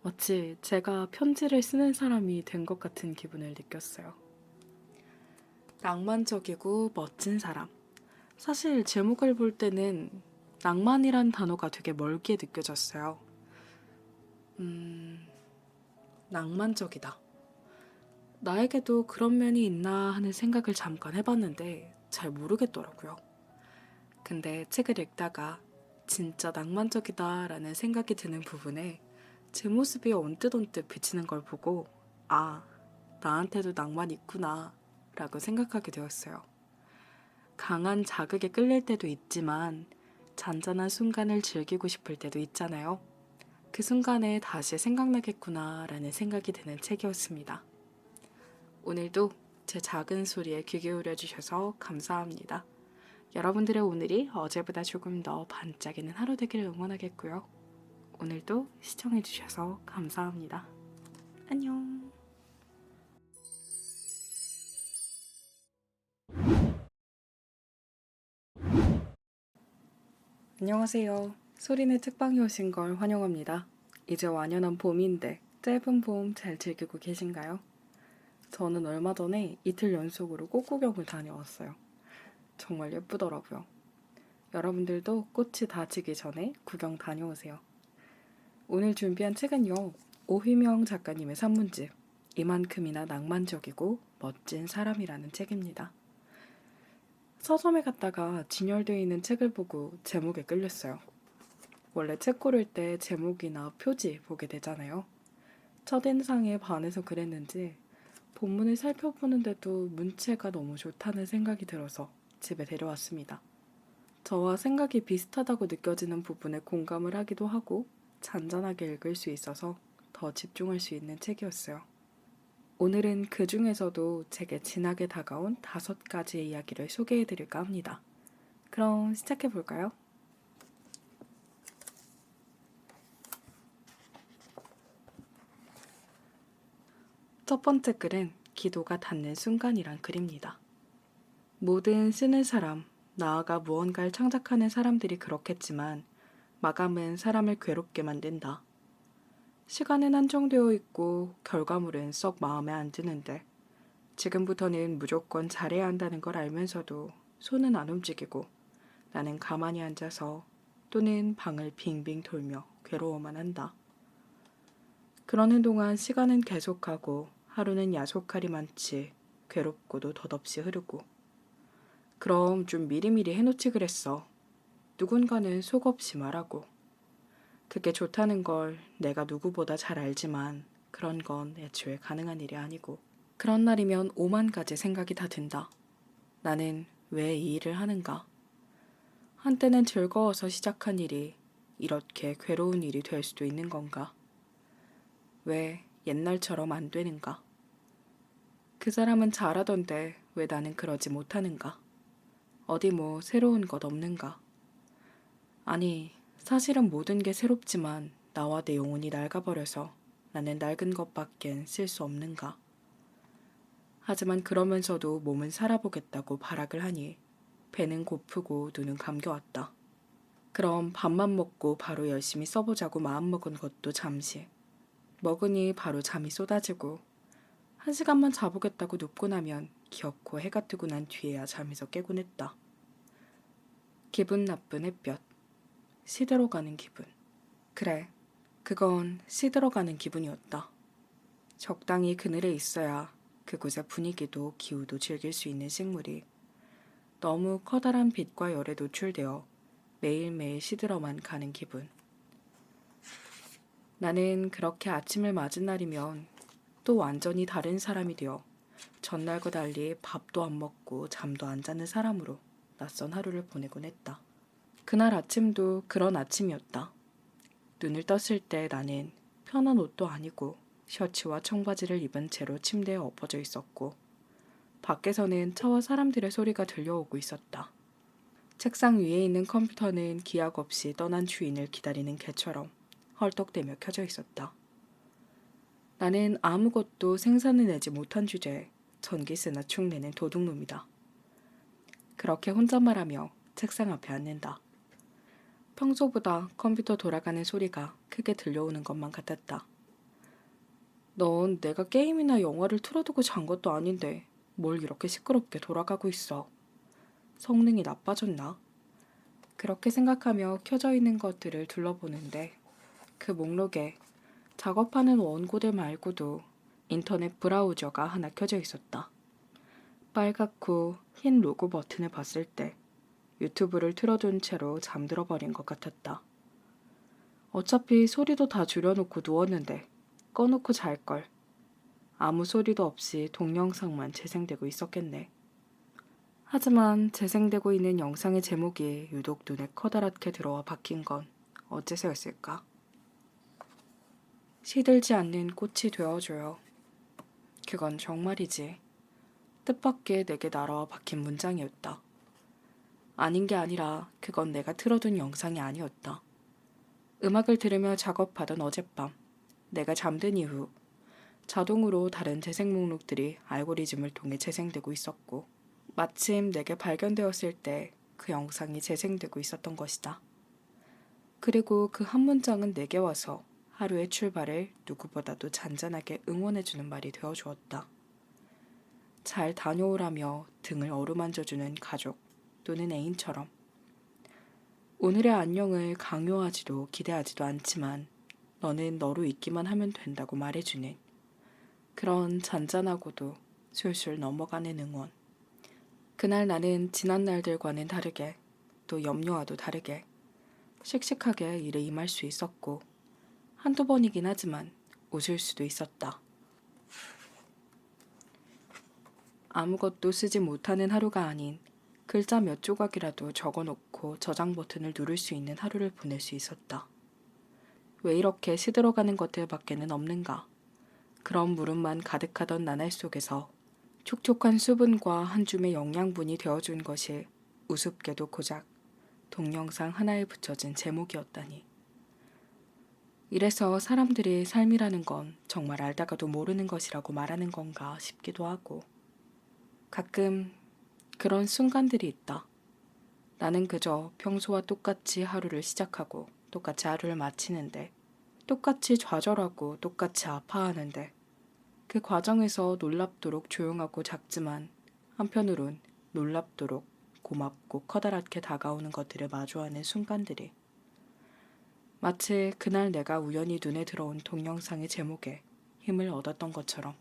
마치 제가 편지를 쓰는 사람이 된 것 같은 기분을 느꼈어요. 낭만적이고 멋진 사람. 사실 제목을 볼 때는 낭만이란 단어가 되게 멀게 느껴졌어요. 낭만적이다. 나에게도 그런 면이 있나 하는 생각을 잠깐 해봤는데 잘 모르겠더라고요. 근데 책을 읽다가 진짜 낭만적이다라는 생각이 드는 부분에 제 모습이 언뜻언뜻 비치는 걸 보고 아, 나한테도 낭만 있구나 라고 생각하게 되었어요. 강한 자극에 끌릴 때도 있지만 잔잔한 순간을 즐기고 싶을 때도 있잖아요. 그 순간에 다시 생각나겠구나 라는 생각이 드는 책이었습니다. 오늘도 제 작은 소리에 귀 기울여 주셔서 감사합니다. 여러분들의 오늘이 어제보다 조금 더 반짝이는 하루 되기를 응원하겠고요. 오늘도 시청해 주셔서 감사합니다. 안녕. 안녕하세요. 소리네 책방에 오신 걸 환영합니다. 이제 완연한 봄인데 짧은 봄 잘 즐기고 계신가요? 저는 얼마 전에 이틀 연속으로 꽃구경을 다녀왔어요. 정말 예쁘더라고요. 여러분들도 꽃이 다 지기 전에 구경 다녀오세요. 오늘 준비한 책은요. 오휘명 작가님의 산문집 이만큼이나 낭만적이고 멋진 사람이라는 책입니다. 서점에 갔다가 진열되어 있는 책을 보고 제목에 끌렸어요. 원래 책 고를 때 제목이나 표지 보게 되잖아요. 첫인상에 반해서 그랬는지 본문을 살펴보는데도 문체가 너무 좋다는 생각이 들어서 집에 데려왔습니다. 저와 생각이 비슷하다고 느껴지는 부분에 공감을 하기도 하고 잔잔하게 읽을 수 있어서 더 집중할 수 있는 책이었어요. 오늘은 그 중에서도 제게 진하게 다가온 5가지의 이야기를 소개해드릴까 합니다. 그럼 시작해볼까요? 첫 번째 글은 기도가 닿는 순간이란 글입니다. 모든 쓰는 사람, 나아가 무언가를 창작하는 사람들이 그렇겠지만 마감은 사람을 괴롭게 만든다. 시간은 한정되어 있고 결과물은 썩 마음에 안 드는데 지금부터는 무조건 잘해야 한다는 걸 알면서도 손은 안 움직이고 나는 가만히 앉아서 또는 방을 빙빙 돌며 괴로워만 한다. 그러는 동안 시간은 계속하고 하루는 야속할이 많지 괴롭고도 덧없이 흐르고 그럼 좀 미리미리 해놓지 그랬어. 누군가는 속없이 말하고 그게 좋다는 걸 내가 누구보다 잘 알지만 그런 건 애초에 가능한 일이 아니고 그런 날이면 5만 가지 생각이 다 든다. 나는 왜 이 일을 하는가? 한때는 즐거워서 시작한 일이 이렇게 괴로운 일이 될 수도 있는 건가? 왜 옛날처럼 안 되는가? 그 사람은 잘하던데 왜 나는 그러지 못하는가? 어디 뭐 새로운 것 없는가? 아니, 사실은 모든 게 새롭지만 나와 내 영혼이 낡아버려서 나는 낡은 것밖엔 쓸 수 없는가? 하지만 그러면서도 몸은 살아보겠다고 발악을 하니 배는 고프고 눈은 감겨왔다. 그럼 밥만 먹고 바로 열심히 써보자고 마음먹은 것도 잠시. 먹으니 바로 잠이 쏟아지고 1시간만 자보겠다고 눕고 나면 기어코 해가 뜨고 난 뒤에야 잠에서 깨곤 했다. 기분 나쁜 햇볕. 시들어가는 기분. 그래, 그건 시들어가는 기분이었다. 적당히 그늘에 있어야 그곳의 분위기도 기후도 즐길 수 있는 식물이 너무 커다란 빛과 열에 노출되어 매일매일 시들어만 가는 기분. 나는 그렇게 아침을 맞은 날이면 또 완전히 다른 사람이 되어 전날과 달리 밥도 안 먹고 잠도 안 자는 사람으로 낯선 하루를 보내곤 했다. 그날 아침도 그런 아침이었다. 눈을 떴을 때 나는 편한 옷도 아니고 셔츠와 청바지를 입은 채로 침대에 엎어져 있었고 밖에서는 차와 사람들의 소리가 들려오고 있었다. 책상 위에 있는 컴퓨터는 기약 없이 떠난 주인을 기다리는 개처럼 헐떡대며 켜져 있었다. 나는 아무것도 생산해내지 못한 주제에 전기세나 축내는 도둑놈이다. 그렇게 혼잣말하며 책상 앞에 앉는다. 평소보다 컴퓨터 돌아가는 소리가 크게 들려오는 것만 같았다. 넌 내가 게임이나 영화를 틀어두고 잔 것도 아닌데 뭘 이렇게 시끄럽게 돌아가고 있어. 성능이 나빠졌나? 그렇게 생각하며 켜져 있는 것들을 둘러보는데 그 목록에 작업하는 원고들 말고도 인터넷 브라우저가 하나 켜져 있었다. 빨갛고 흰 로고 버튼을 봤을 때 유튜브를 틀어둔 채로 잠들어 버린 것 같았다. 어차피 소리도 다 줄여놓고 누웠는데 꺼놓고 잘걸. 아무 소리도 없이 동영상만 재생되고 있었겠네. 하지만 재생되고 있는 영상의 제목이 유독 눈에 커다랗게 들어와 박힌 건 어째서였을까? 시들지 않는 꽃이 되어줘요. 그건 정말이지. 뜻밖의 내게 날아와 박힌 문장이었다. 아닌 게 아니라 그건 내가 틀어둔 영상이 아니었다. 음악을 들으며 작업하던 어젯밤, 내가 잠든 이후 자동으로 다른 재생 목록들이 알고리즘을 통해 재생되고 있었고 마침 내게 발견되었을 때 그 영상이 재생되고 있었던 것이다. 그리고 그 한 문장은 내게 와서 하루의 출발을 누구보다도 잔잔하게 응원해주는 말이 되어주었다. 잘 다녀오라며 등을 어루만져주는 가족 또는 애인처럼 오늘의 안녕을 강요하지도 기대하지도 않지만 너는 너로 있기만 하면 된다고 말해주는 그런 잔잔하고도 술술 넘어가는 응원. 그날 나는 지난 날들과는 다르게 또 염려와도 다르게 씩씩하게 일에 임할 수 있었고 한두 번이긴 하지만 웃을 수도 있었다. 아무것도 쓰지 못하는 하루가 아닌 글자 몇 조각이라도 적어놓고 저장 버튼을 누를 수 있는 하루를 보낼 수 있었다. 왜 이렇게 시들어가는 것들밖에는 없는가? 그런 물음만 가득하던 나날 속에서 촉촉한 수분과 한 줌의 영양분이 되어준 것이 우습게도 고작 동영상 하나에 붙여진 제목이었다니. 이래서 사람들이 삶이라는 건 정말 알다가도 모르는 것이라고 말하는 건가 싶기도 하고 가끔 그런 순간들이 있다. 나는 그저 평소와 똑같이 하루를 시작하고 똑같이 하루를 마치는데 똑같이 좌절하고 똑같이 아파하는데 그 과정에서 놀랍도록 조용하고 작지만 한편으론 놀랍도록 고맙고 커다랗게 다가오는 것들을 마주하는 순간들이 마치 그날 내가 우연히 눈에 들어온 동영상의 제목에 힘을 얻었던 것처럼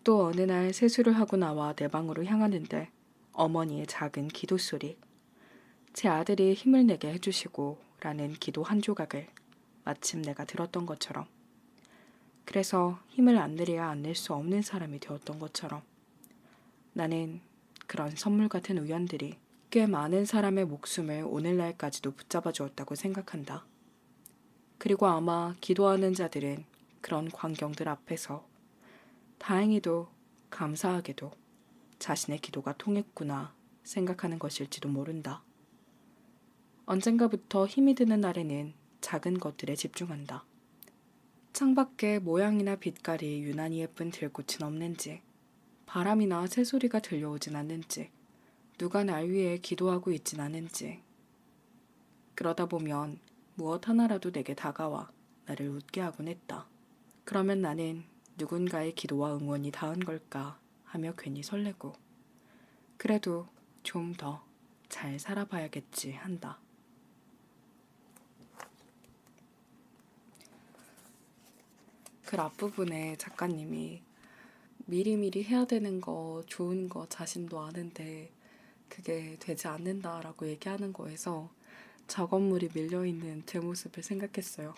또 어느 날 세수를 하고 나와 내 방으로 향하는데 어머니의 작은 기도 소리, 제 아들이 힘을 내게 해주시고 라는 기도 한 조각을 마침 내가 들었던 것처럼 그래서 힘을 안 내려야 안 낼 수 없는 사람이 되었던 것처럼 나는 그런 선물 같은 우연들이 꽤 많은 사람의 목숨을 오늘날까지도 붙잡아 주었다고 생각한다. 그리고 아마 기도하는 자들은 그런 광경들 앞에서 다행히도 감사하게도 자신의 기도가 통했구나 생각하는 것일지도 모른다. 언젠가부터 힘이 드는 날에는 작은 것들에 집중한다. 창밖에 모양이나 빛깔이 유난히 예쁜 들꽃은 없는지, 바람이나 새소리가 들려오진 않는지, 누가 날 위해 기도하고 있진 않은지. 그러다 보면 무엇 하나라도 내게 다가와 나를 웃게 하곤 했다. 그러면 나는 누군가의 기도와 응원이 닿은 걸까 하며 괜히 설레고 그래도 좀 더 잘 살아봐야겠지 한다. 글 앞부분에 작가님이 미리미리 해야 되는 거 좋은 거 자신도 아는데 그게 되지 않는다라고 얘기하는 거에서 작업물이 밀려있는 제 모습을 생각했어요.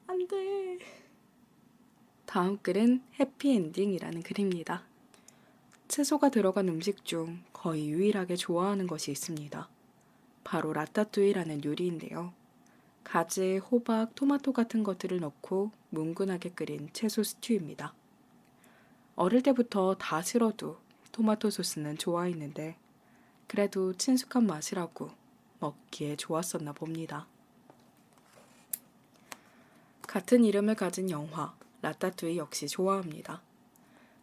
안 돼. 다음 글은 해피엔딩이라는 글입니다. 채소가 들어간 음식 중 거의 유일하게 좋아하는 것이 있습니다. 바로 라따뚜이라는 요리인데요. 가지, 호박, 토마토 같은 것들을 넣고 뭉근하게 끓인 채소 스튜입니다. 어릴 때부터 다 싫어도 토마토 소스는 좋아했는데 그래도 친숙한 맛이라고 먹기에 좋았었나 봅니다. 같은 이름을 가진 영화 라따뚜이 역시 좋아합니다.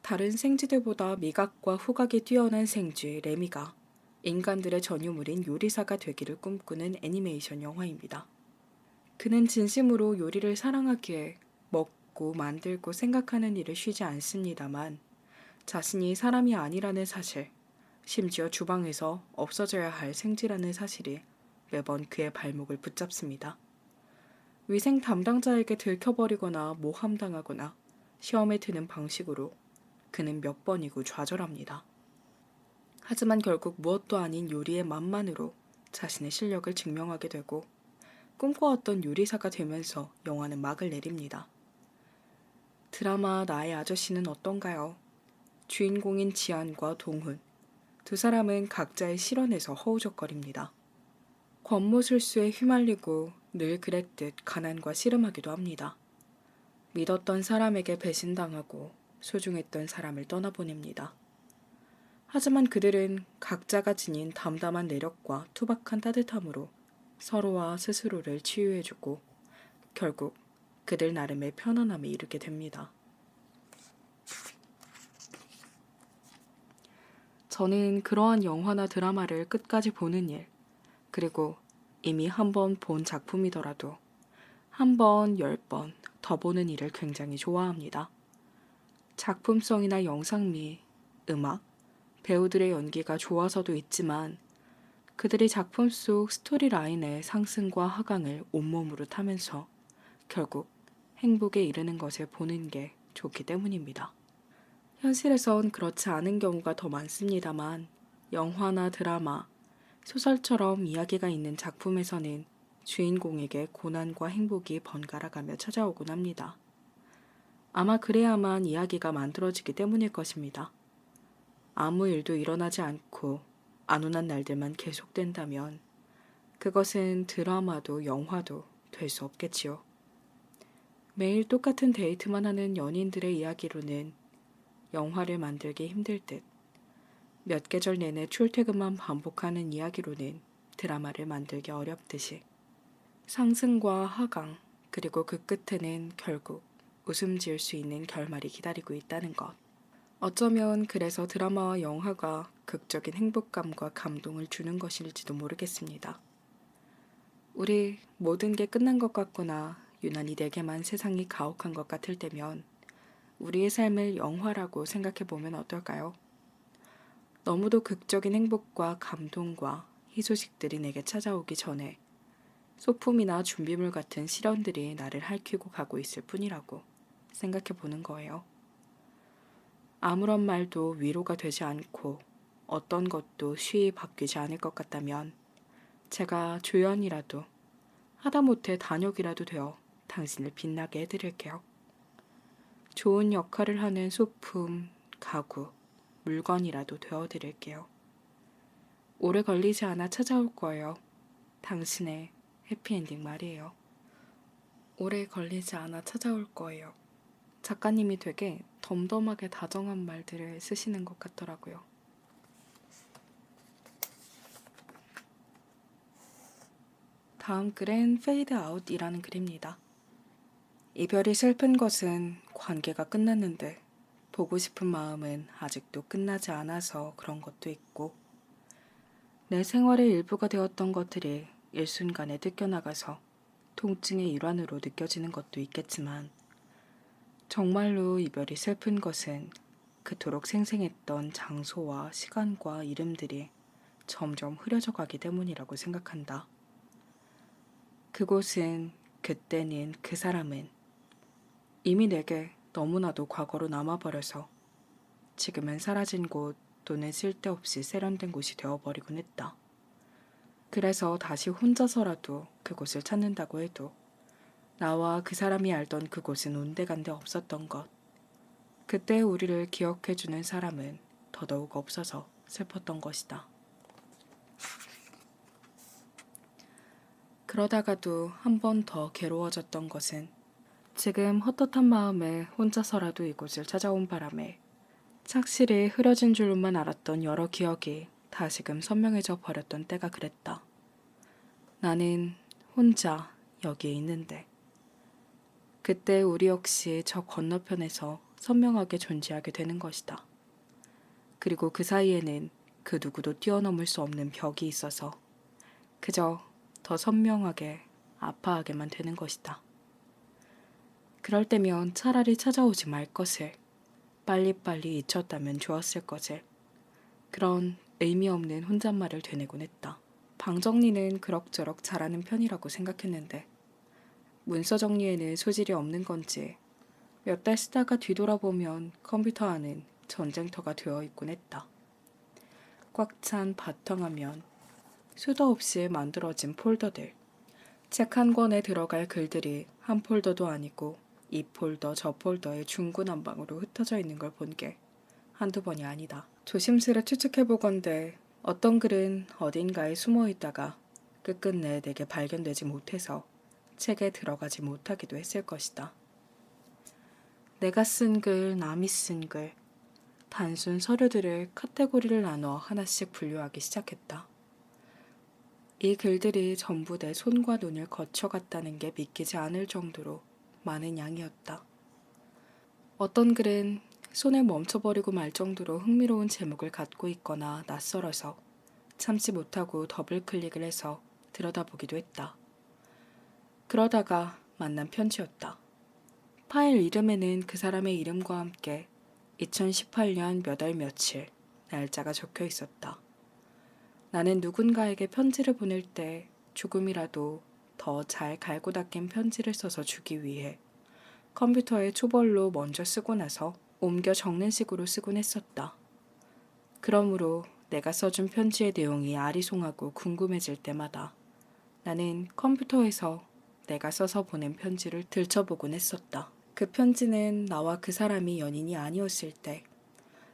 다른 생쥐들보다 미각과 후각이 뛰어난 생쥐 레미가 인간들의 전유물인 요리사가 되기를 꿈꾸는 애니메이션 영화입니다. 그는 진심으로 요리를 사랑하기에 먹고 만들고 생각하는 일을 쉬지 않습니다만 자신이 사람이 아니라는 사실, 심지어 주방에서 없어져야 할 생쥐라는 사실이 매번 그의 발목을 붙잡습니다. 위생 담당자에게 들켜버리거나 모함당하거나 시험에 드는 방식으로 그는 몇 번이고 좌절합니다. 하지만 결국 무엇도 아닌 요리의 맛만으로 자신의 실력을 증명하게 되고 꿈꿔왔던 요리사가 되면서 영화는 막을 내립니다. 드라마 나의 아저씨는 어떤가요? 주인공인 지안과 동훈, 두 사람은 각자의 실언에서 허우적거립니다. 권모술수에 휘말리고 늘 그랬듯 가난과 씨름하기도 합니다. 믿었던 사람에게 배신당하고 소중했던 사람을 떠나보냅니다. 하지만 그들은 각자가 지닌 담담한 내력과 투박한 따뜻함으로 서로와 스스로를 치유해주고 결국 그들 나름의 편안함에 이르게 됩니다. 저는 그러한 영화나 드라마를 끝까지 보는 일, 그리고 이미 한 번 본 작품이더라도 한 번, 10번 더 보는 일을 굉장히 좋아합니다. 작품성이나 영상미, 음악, 배우들의 연기가 좋아서도 있지만 그들이 작품 속 스토리라인의 상승과 하강을 온몸으로 타면서 결국 행복에 이르는 것을 보는 게 좋기 때문입니다. 현실에선 그렇지 않은 경우가 더 많습니다만 영화나 드라마, 소설처럼 이야기가 있는 작품에서는 주인공에게 고난과 행복이 번갈아가며 찾아오곤 합니다. 아마 그래야만 이야기가 만들어지기 때문일 것입니다. 아무 일도 일어나지 않고 안온한 날들만 계속된다면 그것은 드라마도 영화도 될 수 없겠지요. 매일 똑같은 데이트만 하는 연인들의 이야기로는 영화를 만들기 힘들 듯 몇 계절 내내 출퇴근만 반복하는 이야기로는 드라마를 만들기 어렵듯이 상승과 하강 그리고 그 끝에는 결국 웃음 지을 수 있는 결말이 기다리고 있다는 것. 어쩌면 그래서 드라마와 영화가 극적인 행복감과 감동을 주는 것일지도 모르겠습니다. 우리 모든 게 끝난 것 같거나 유난히 내게만 세상이 가혹한 것 같을 때면 우리의 삶을 영화라고 생각해보면 어떨까요? 너무도 극적인 행복과 감동과 희소식들이 내게 찾아오기 전에 소품이나 준비물 같은 시련들이 나를 핥히고 가고 있을 뿐이라고 생각해보는 거예요. 아무런 말도 위로가 되지 않고 어떤 것도 쉬이 바뀌지 않을 것 같다면 제가 조연이라도 하다못해 단역이라도 되어 당신을 빛나게 해드릴게요. 좋은 역할을 하는 소품, 가구, 물건이라도 되어드릴게요. 오래 걸리지 않아 찾아올 거예요. 당신의 해피엔딩 말이에요. 오래 걸리지 않아 찾아올 거예요. 작가님이 되게 덤덤하게 다정한 말들을 쓰시는 것 같더라고요. 다음 글은 페이드 아웃이라는 글입니다. 이별이 슬픈 것은 관계가 끝났는데 보고 싶은 마음은 아직도 끝나지 않아서 그런 것도 있고 내 생활의 일부가 되었던 것들이 일순간에 뜯겨나가서 통증의 일환으로 느껴지는 것도 있겠지만 정말로 이별이 슬픈 것은 그토록 생생했던 장소와 시간과 이름들이 점점 흐려져 가기 때문이라고 생각한다. 그곳은, 그때는, 그 사람은 이미 내게 너무나도 과거로 남아버려서 지금은 사라진 곳 또는 쓸데없이 세련된 곳이 되어버리곤 했다. 그래서 다시 혼자서라도 그곳을 찾는다고 해도 나와 그 사람이 알던 그곳은 온데간데 없었던 것. 그때 우리를 기억해주는 사람은 더더욱 없어서 슬펐던 것이다. 그러다가도 한 번 더 괴로워졌던 것은 지금 헛헛한 마음에 혼자서라도 이곳을 찾아온 바람에 착실히 흐려진 줄로만 알았던 여러 기억이 다시금 선명해져 버렸던 때가 그랬다. 나는 혼자 여기에 있는데 그때 우리 역시 저 건너편에서 선명하게 존재하게 되는 것이다. 그리고 그 사이에는 그 누구도 뛰어넘을 수 없는 벽이 있어서 그저 더 선명하게 아파하게만 되는 것이다. 그럴 때면 차라리 찾아오지 말 것을 빨리빨리 잊혔다면 좋았을 것을 그런 의미 없는 혼잣말을 되뇌곤 했다. 방 정리는 그럭저럭 잘하는 편이라고 생각했는데 문서 정리에는 소질이 없는 건지 몇 달 쓰다가 뒤돌아보면 컴퓨터 안은 전쟁터가 되어 있곤 했다. 꽉 찬 바탕화면, 수도 없이 만들어진 폴더들, 책 한 권에 들어갈 글들이 한 폴더도 아니고 이 폴더 저 폴더에 중구난방으로 흩어져 있는 걸 본 게 한두 번이 아니다. 조심스레 추측해보건대 어떤 글은 어딘가에 숨어 있다가 끝끝내 내게 발견되지 못해서 책에 들어가지 못하기도 했을 것이다. 내가 쓴 글, 남이 쓴 글, 단순 서류들을 카테고리를 나눠 하나씩 분류하기 시작했다. 이 글들이 전부 내 손과 눈을 거쳐갔다는 게 믿기지 않을 정도로 많은 양이었다. 어떤 글은 손을 멈춰버리고 말 정도로 흥미로운 제목을 갖고 있거나 낯설어서 참지 못하고 더블 클릭을 해서 들여다보기도 했다. 그러다가 만난 편지였다. 파일 이름에는 그 사람의 이름과 함께 2018년 몇 월 며칠 날짜가 적혀 있었다. 나는 누군가에게 편지를 보낼 때 조금이라도 더 잘 갈고 닦인 편지를 써서 주기 위해 컴퓨터에 초벌로 먼저 쓰고 나서 옮겨 적는 식으로 쓰곤 했었다. 그러므로 내가 써준 편지의 내용이 아리송하고 궁금해질 때마다 나는 컴퓨터에서 내가 써서 보낸 편지를 들춰보곤 했었다. 그 편지는 나와 그 사람이 연인이 아니었을 때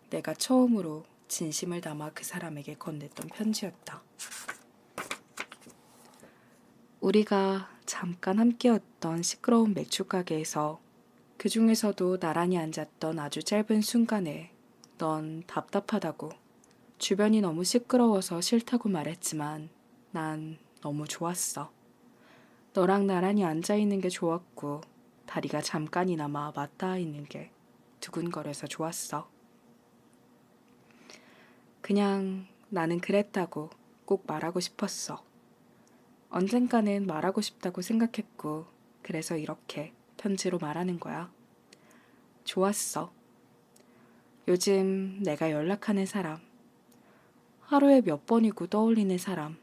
내가 처음으로 진심을 담아 그 사람에게 건넸던 편지였다. 우리가 잠깐 함께였던 시끄러운 맥주 가게에서 그 중에서도 나란히 앉았던 아주 짧은 순간에 넌 답답하다고 주변이 너무 시끄러워서 싫다고 말했지만 난 너무 좋았어. 너랑 나란히 앉아있는 게 좋았고 다리가 잠깐이나마 맞닿아 있는 게 두근거려서 좋았어. 그냥 나는 그랬다고 꼭 말하고 싶었어. 언젠가는 말하고 싶다고 생각했고 그래서 이렇게 편지로 말하는 거야. 좋았어. 요즘 내가 연락하는 사람, 하루에 몇 번이고 떠올리는 사람,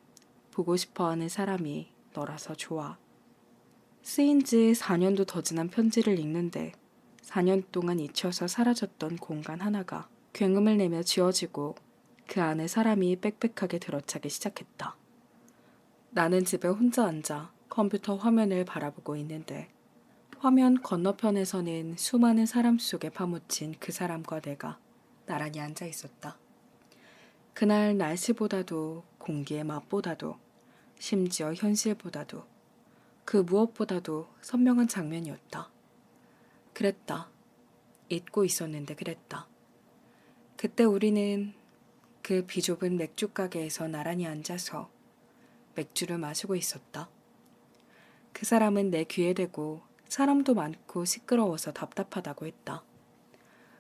보고 싶어하는 사람이 너라서 좋아. 쓰인 지 4년도 더 지난 편지를 읽는데 4년 동안 잊혀서 사라졌던 공간 하나가 굉음을 내며 지워지고 그 안에 사람이 빽빽하게 들어차기 시작했다. 나는 집에 혼자 앉아 컴퓨터 화면을 바라보고 있는데 화면 건너편에서는 수많은 사람 속에 파묻힌 그 사람과 내가 나란히 앉아 있었다. 그날 날씨보다도 공기의 맛보다도 심지어 현실보다도 그 무엇보다도 선명한 장면이었다. 그랬다. 잊고 있었는데 그랬다. 그때 우리는 그 비좁은 맥주 가게에서 나란히 앉아서 맥주를 마시고 있었다. 그 사람은 내 귀에 대고 사람도 많고 시끄러워서 답답하다고 했다.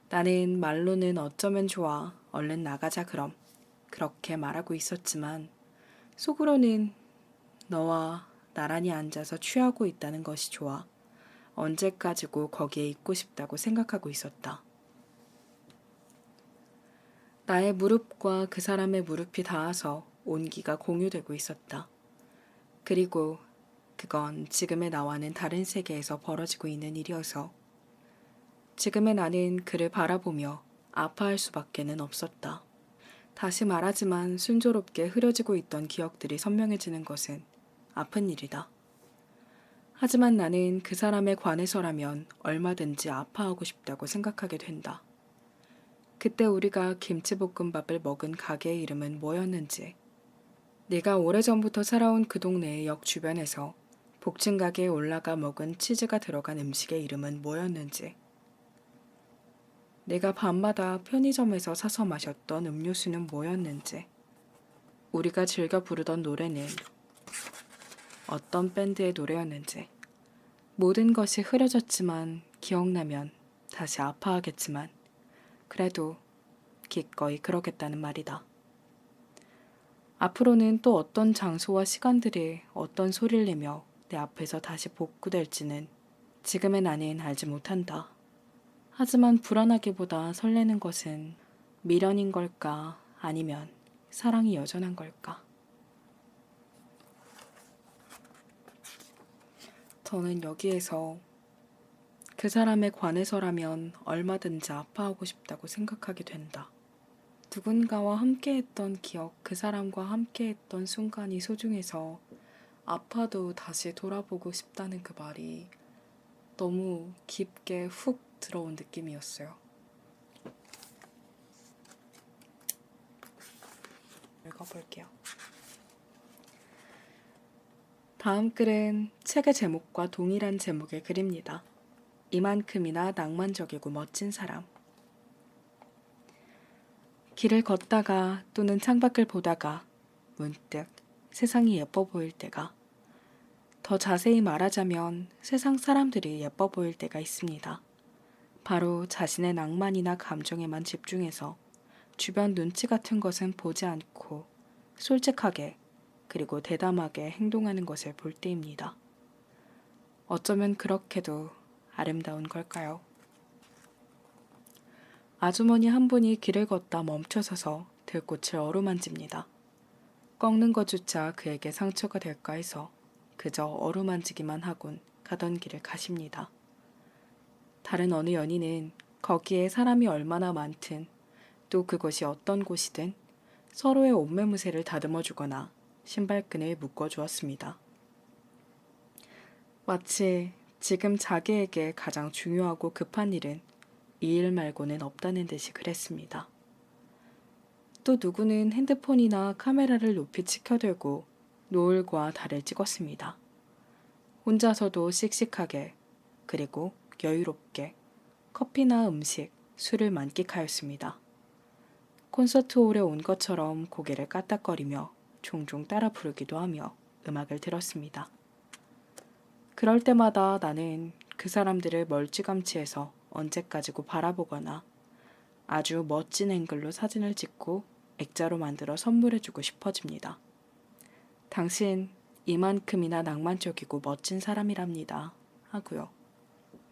나는 말로는 어쩌면 좋아, 얼른 나가자 그럼 그렇게 말하고 있었지만 속으로는 너와 나란히 앉아서 취하고 있다는 것이 좋아 언제까지고 거기에 있고 싶다고 생각하고 있었다. 나의 무릎과 그 사람의 무릎이 닿아서 온기가 공유되고 있었다. 그리고 그건 지금의 나와는 다른 세계에서 벌어지고 있는 일이어서 지금의 나는 그를 바라보며 아파할 수밖에는 없었다. 다시 말하지만 순조롭게 흐려지고 있던 기억들이 선명해지는 것은 아픈 일이다. 하지만 나는 그 사람에 관해서라면 얼마든지 아파하고 싶다고 생각하게 된다. 그때 우리가 김치볶음밥을 먹은 가게의 이름은 뭐였는지, 네가 오래전부터 살아온 그 동네의 역 주변에서 복층 가게에 올라가 먹은 치즈가 들어간 음식의 이름은 뭐였는지, 내가 밤마다 편의점에서 사서 마셨던 음료수는 뭐였는지, 우리가 즐겨 부르던 노래는 어떤 밴드의 노래였는지, 모든 것이 흐려졌지만 기억나면 다시 아파하겠지만 그래도 기꺼이 그러겠다는 말이다. 앞으로는 또 어떤 장소와 시간들이 어떤 소리를 내며 내 앞에서 다시 복구될지는 지금의 나는 알지 못한다. 하지만 불안하기보다 설레는 것은 미련인 걸까 아니면 사랑이 여전한 걸까? 저는 여기에서 그 사람에 관해서라면 얼마든지 아파하고 싶다고 생각하게 된다. 누군가와 함께했던 기억, 그 사람과 함께했던 순간이 소중해서 아파도 다시 돌아보고 싶다는 그 말이 너무 깊게 훅 들어온 느낌이었어요. 읽어볼게요. 다음 글은 책의 제목과 동일한 제목의 글입니다. 이만큼이나 낭만적이고 멋진 사람. 길을 걷다가 또는 창밖을 보다가 문득 세상이 예뻐 보일 때가, 더 자세히 말하자면 세상 사람들이 예뻐 보일 때가 있습니다. 바로 자신의 낭만이나 감정에만 집중해서 주변 눈치 같은 것은 보지 않고 솔직하게 그리고 대담하게 행동하는 것을 볼 때입니다. 어쩌면 그렇게도 아름다운 걸까요? 아주머니 한 분이 길을 걷다 멈춰서서 들꽃을 어루만집니다. 꺾는 것조차 그에게 상처가 될까 해서 그저 어루만지기만 하곤 가던 길을 가십니다. 다른 어느 연인은 거기에 사람이 얼마나 많든 또 그것이 어떤 곳이든 서로의 옷매무새를 다듬어주거나 신발끈을 묶어주었습니다. 마치 지금 자기에게 가장 중요하고 급한 일은 이 일 말고는 없다는 듯이 그랬습니다. 또 누구는 핸드폰이나 카메라를 높이 치켜들고 노을과 달을 찍었습니다. 혼자서도 씩씩하게 그리고 여유롭게 커피나 음식, 술을 만끽하였습니다. 콘서트홀에 온 것처럼 고개를 까딱거리며 종종 따라 부르기도 하며 음악을 들었습니다. 그럴 때마다 나는 그 사람들을 멀찌감치해서 언제까지고 바라보거나 아주 멋진 앵글로 사진을 찍고 액자로 만들어 선물해주고 싶어집니다. 당신 이만큼이나 낭만적이고 멋진 사람이랍니다. 하고요.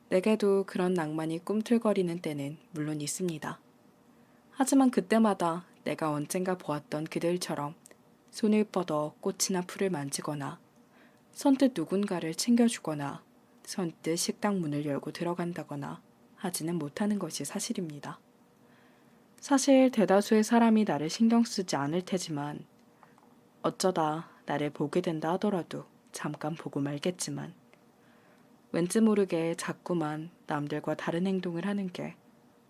내게도 그런 낭만이 꿈틀거리는 때는 물론 있습니다. 하지만 그때마다 내가 언젠가 보았던 그들처럼 손을 뻗어 꽃이나 풀을 만지거나 선뜻 누군가를 챙겨주거나 선뜻 식당 문을 열고 들어간다거나 하지는 못하는 것이 사실입니다. 사실 대다수의 사람이 나를 신경 쓰지 않을 테지만 어쩌다 나를 보게 된다 하더라도 잠깐 보고 말겠지만 왠지 모르게 자꾸만 남들과 다른 행동을 하는 게,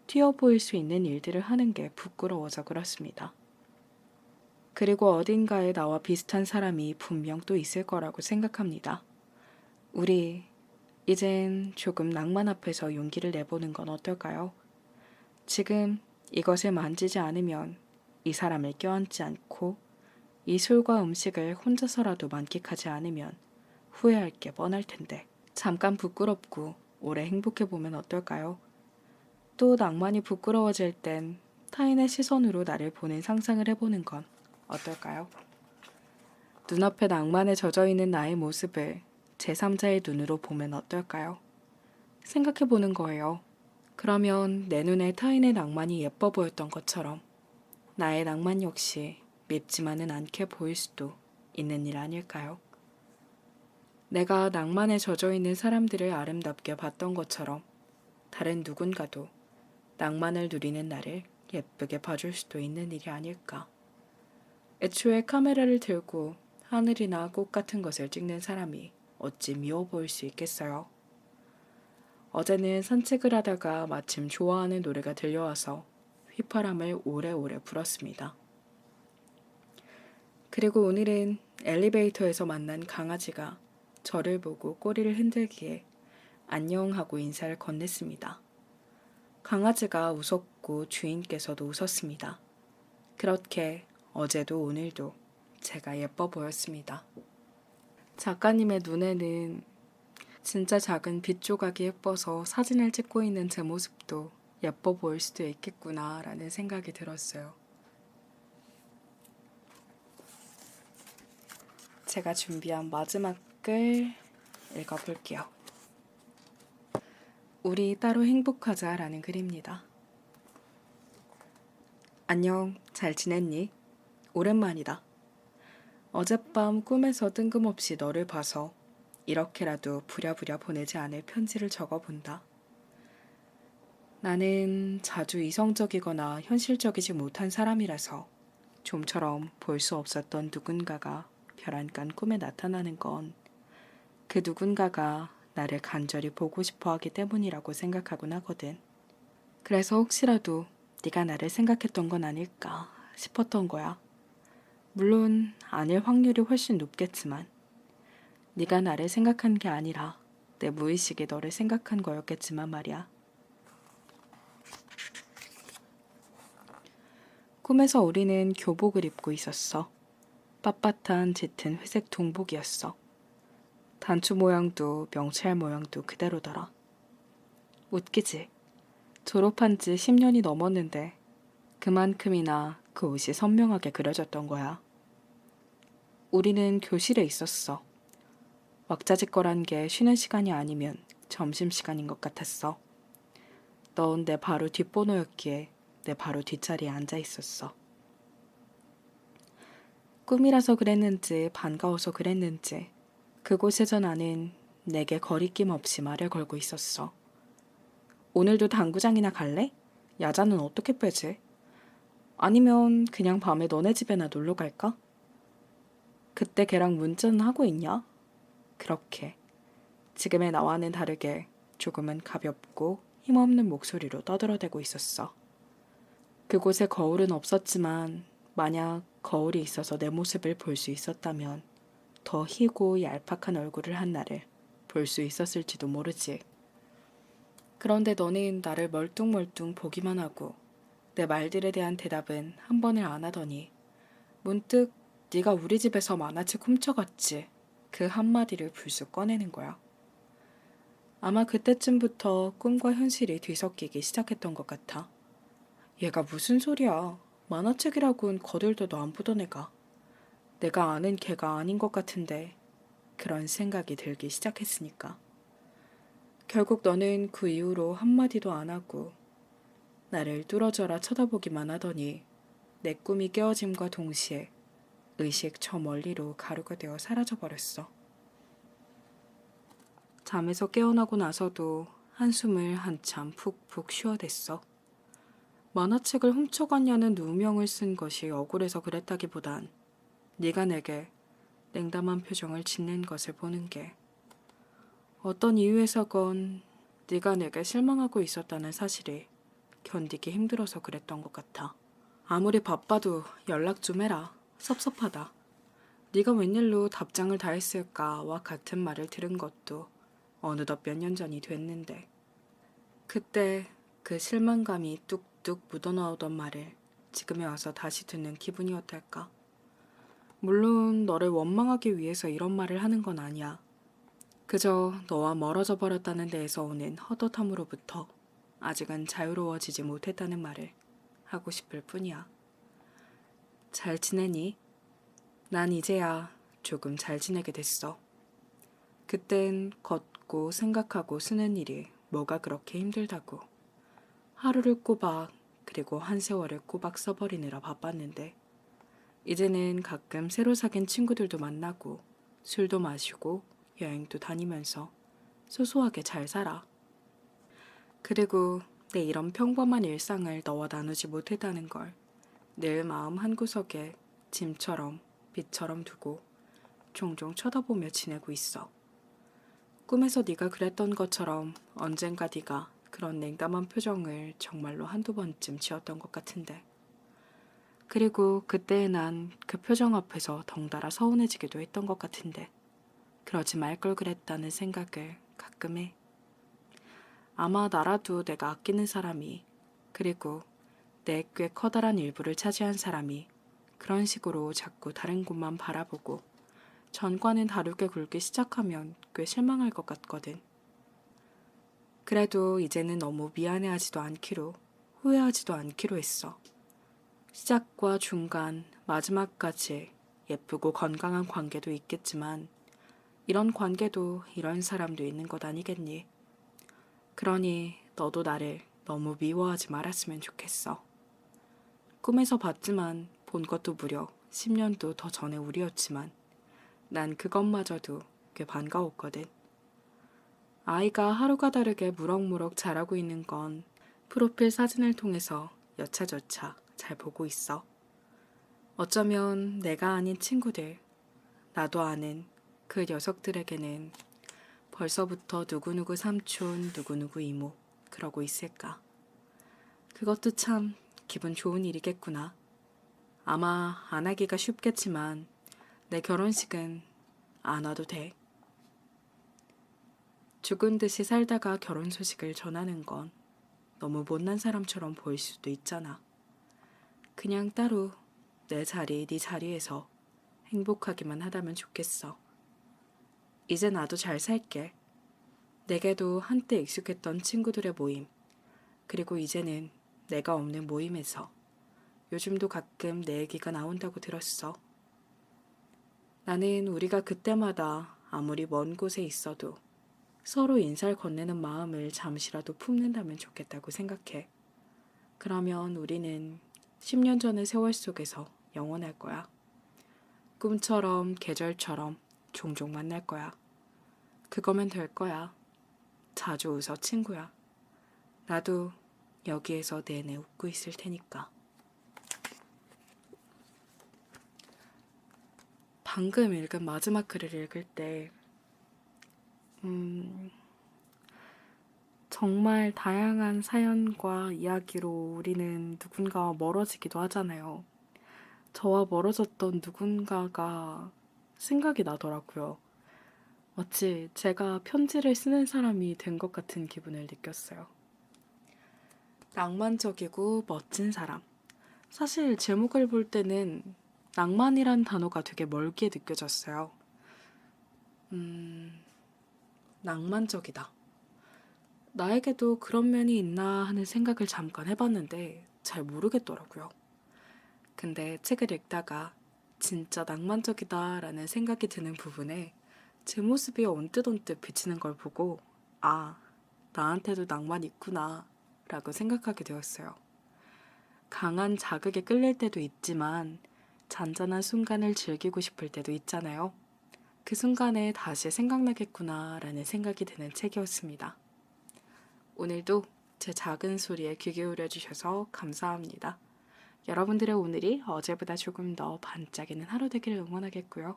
튀어 보일 수 있는 일들을 하는 게 부끄러워서 그렇습니다. 그리고 어딘가에 나와 비슷한 사람이 분명 또 있을 거라고 생각합니다. 우리 이젠 조금 낭만 앞에서 용기를 내보는 건 어떨까요? 지금 이것을 만지지 않으면 이 사람을 껴안지 않고 이 술과 음식을 혼자서라도 만끽하지 않으면 후회할 게 뻔할 텐데 잠깐 부끄럽고 오래 행복해보면 어떨까요? 또 낭만이 부끄러워질 땐 타인의 시선으로 나를 보는 상상을 해보는 건 어떨까요? 눈앞에 낭만에 젖어있는 나의 모습을 제3자의 눈으로 보면 어떨까요? 생각해보는 거예요. 그러면 내 눈에 타인의 낭만이 예뻐 보였던 것처럼 나의 낭만 역시 밉지만은 않게 보일 수도 있는 일 아닐까요? 내가 낭만에 젖어있는 사람들을 아름답게 봤던 것처럼 다른 누군가도 낭만을 누리는 나를 예쁘게 봐줄 수도 있는 일이 아닐까. 애초에 카메라를 들고 하늘이나 꽃 같은 것을 찍는 사람이 어찌 미워 보일 수 있겠어요. 어제는 산책을 하다가 마침 좋아하는 노래가 들려와서 휘파람을 오래오래 불었습니다. 그리고 오늘은 엘리베이터에서 만난 강아지가 저를 보고 꼬리를 흔들기에 안녕하고 인사를 건넸습니다. 강아지가 웃었고 주인께서도 웃었습니다. 그렇게 어제도 오늘도 제가 예뻐 보였습니다. 작가님의 눈에는 진짜 작은 빛 조각이 예뻐서 사진을 찍고 있는 제 모습도 예뻐 보일 수도 있겠구나 라는 생각이 들었어요. 제가 준비한 마지막 글 읽어볼게요. 우리 따로 행복하자라는 글입니다. 안녕, 잘 지냈니? 오랜만이다. 어젯밤 꿈에서 뜬금없이 너를 봐서 이렇게라도 부랴부랴 보내지 않을 편지를 적어본다. 나는 자주 이성적이거나 현실적이지 못한 사람이라서 좀처럼 볼 수 없었던 누군가가 별안간 꿈에 나타나는 건 그 누군가가 나를 간절히 보고 싶어 하기 때문이라고 생각하곤 하거든. 그래서 혹시라도 네가 나를 생각했던 건 아닐까 싶었던 거야. 물론 아닐 확률이 훨씬 높겠지만 네가 나를 생각한 게 아니라 내 무의식이 너를 생각한 거였겠지만 말이야. 꿈에서 우리는 교복을 입고 있었어. 빳빳한 짙은 회색 동복이었어. 단추 모양도 명찰 모양도 그대로더라. 웃기지? 졸업한 지 10년이 넘었는데 그만큼이나 그 옷이 선명하게 그려졌던 거야. 우리는 교실에 있었어. 왁자지껄한 게 쉬는 시간이 아니면 점심시간인 것 같았어. 넌 내 바로 뒷번호였기에 내 바로 뒷자리에 앉아 있었어. 꿈이라서 그랬는지 반가워서 그랬는지 그곳에서 나는 내게 거리낌 없이 말을 걸고 있었어. 오늘도 당구장이나 갈래? 야자는 어떻게 빼지? 아니면 그냥 밤에 너네 집에나 놀러 갈까? 그때 걔랑 문자는 하고 있냐? 그렇게 지금의 나와는 다르게 조금은 가볍고 힘없는 목소리로 떠들어대고 있었어. 그곳에 거울은 없었지만 만약 거울이 있어서 내 모습을 볼 수 있었다면 더 희고 얄팍한 얼굴을 한 나를 볼 수 있었을지도 모르지. 그런데 너는 나를 멀뚱멀뚱 보기만 하고 내 말들에 대한 대답은 한 번을 안 하더니 문득 네가 우리 집에서 만화책 훔쳐갔지 그 한마디를 불쑥 꺼내는 거야. 아마 그때쯤부터 꿈과 현실이 뒤섞이기 시작했던 것 같아. 얘가 무슨 소리야. 만화책이라곤 거들떠도 안 보던 애가. 내가 아는 걔가 아닌 것 같은데 그런 생각이 들기 시작했으니까. 결국 너는 그 이후로 한마디도 안 하고 나를 뚫어져라 쳐다보기만 하더니 내 꿈이 깨어짐과 동시에 의식 저 멀리로 가루가 되어 사라져버렸어. 잠에서 깨어나고 나서도 한숨을 한참 푹푹 쉬어댔어. 만화책을 훔쳐갔냐는 누명을 쓴 것이 억울해서 그랬다기보단 네가 내게 냉담한 표정을 짓는 것을 보는 게 어떤 이유에서건 네가 내게 실망하고 있었다는 사실이 견디기 힘들어서 그랬던 것 같아. 아무리 바빠도 연락 좀 해라. 섭섭하다. 네가 웬일로 답장을 다 했을까와 같은 말을 들은 것도 어느덧 몇 년 전이 됐는데 그때 그 실망감이 뚝뚝 묻어나오던 말을 지금에 와서 다시 듣는 기분이 어떨까? 물론 너를 원망하기 위해서 이런 말을 하는 건 아니야. 그저 너와 멀어져 버렸다는 데에서 오는 헛헛함으로부터 아직은 자유로워지지 못했다는 말을 하고 싶을 뿐이야. 잘 지내니? 난 이제야 조금 잘 지내게 됐어. 그땐 걷고 생각하고 쓰는 일이 뭐가 그렇게 힘들다고. 하루를 꼬박 그리고 한 세월을 꼬박 써버리느라 바빴는데 이제는 가끔 새로 사귄 친구들도 만나고 술도 마시고 여행도 다니면서 소소하게 잘 살아. 그리고 내 이런 평범한 일상을 너와 나누지 못했다는 걸 늘 마음 한구석에 짐처럼 빛처럼 두고 종종 쳐다보며 지내고 있어. 꿈에서 네가 그랬던 것처럼 언젠가 네가 그런 냉담한 표정을 정말로 한두 번쯤 지었던 것 같은데. 그리고 그때의 난 그 표정 앞에서 덩달아 서운해지기도 했던 것 같은데. 그러지 말 걸 그랬다는 생각을 가끔 해. 아마 나라도 내가 아끼는 사람이, 그리고 내 꽤 커다란 일부를 차지한 사람이 그런 식으로 자꾸 다른 곳만 바라보고 전과는 다르게 굴기 시작하면 꽤 실망할 것 같거든. 그래도 이제는 너무 미안해하지도 않기로, 후회하지도 않기로 했어. 시작과 중간, 마지막까지 예쁘고 건강한 관계도 있겠지만 이런 관계도 이런 사람도 있는 것 아니겠니? 그러니 너도 나를 너무 미워하지 말았으면 좋겠어. 꿈에서 봤지만 본 것도 무려 10년도 더 전에 우리였지만 난 그것마저도 꽤 반가웠거든. 아이가 하루가 다르게 무럭무럭 자라고 있는 건 프로필 사진을 통해서 여차저차 잘 보고 있어. 어쩌면 내가 아닌 친구들, 나도 아는 그 녀석들에게는 벌써부터 누구누구 삼촌, 누구누구 이모 그러고 있을까. 그것도 참 기분 좋은 일이겠구나. 아마 안 하기가 쉽겠지만 내 결혼식은 안 와도 돼. 죽은 듯이 살다가 결혼 소식을 전하는 건 너무 못난 사람처럼 보일 수도 있잖아. 그냥 따로 내 자리, 네 자리에서 행복하기만 하다면 좋겠어. 이제 나도 잘 살게. 내게도 한때 익숙했던 친구들의 모임, 그리고 이제는 내가 없는 모임에서 요즘도 가끔 내 얘기가 나온다고 들었어. 나는 우리가 그때마다 아무리 먼 곳에 있어도 서로 인사를 건네는 마음을 잠시라도 품는다면 좋겠다고 생각해. 그러면 우리는 10년 전의 세월 속에서 영원할 거야. 꿈처럼 계절처럼 종종 만날 거야. 그거면 될 거야. 자주 웃어 친구야. 나도 여기에서 내내 웃고 있을 테니까. 방금 읽은 마지막 글을 읽을 때 정말 다양한 사연과 이야기로 우리는 누군가와 멀어지기도 하잖아요. 저와 멀어졌던 누군가가 생각이 나더라고요. 마치 제가 편지를 쓰는 사람이 된 것 같은 기분을 느꼈어요. 낭만적이고 멋진 사람. 사실 제목을 볼 때는 낭만이란 단어가 되게 멀게 느껴졌어요. 낭만적이다. 나에게도 그런 면이 있나 하는 생각을 잠깐 해봤는데 잘 모르겠더라고요. 근데 책을 읽다가 진짜 낭만적이다라는 생각이 드는 부분에 제 모습이 언뜻언뜻 비치는 걸 보고 아, 나한테도 낭만 있구나 라고 생각하게 되었어요. 강한 자극에 끌릴 때도 있지만 잔잔한 순간을 즐기고 싶을 때도 있잖아요. 그 순간에 다시 생각나겠구나 라는 생각이 드는 책이었습니다. 오늘도 제 작은 소리에 귀 기울여 주셔서 감사합니다. 여러분들의 오늘이 어제보다 조금 더 반짝이는 하루 되기를 응원하겠고요.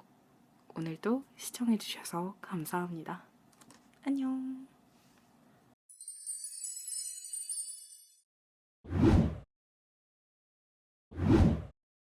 오늘도 시청해 주셔서 감사합니다. 안녕.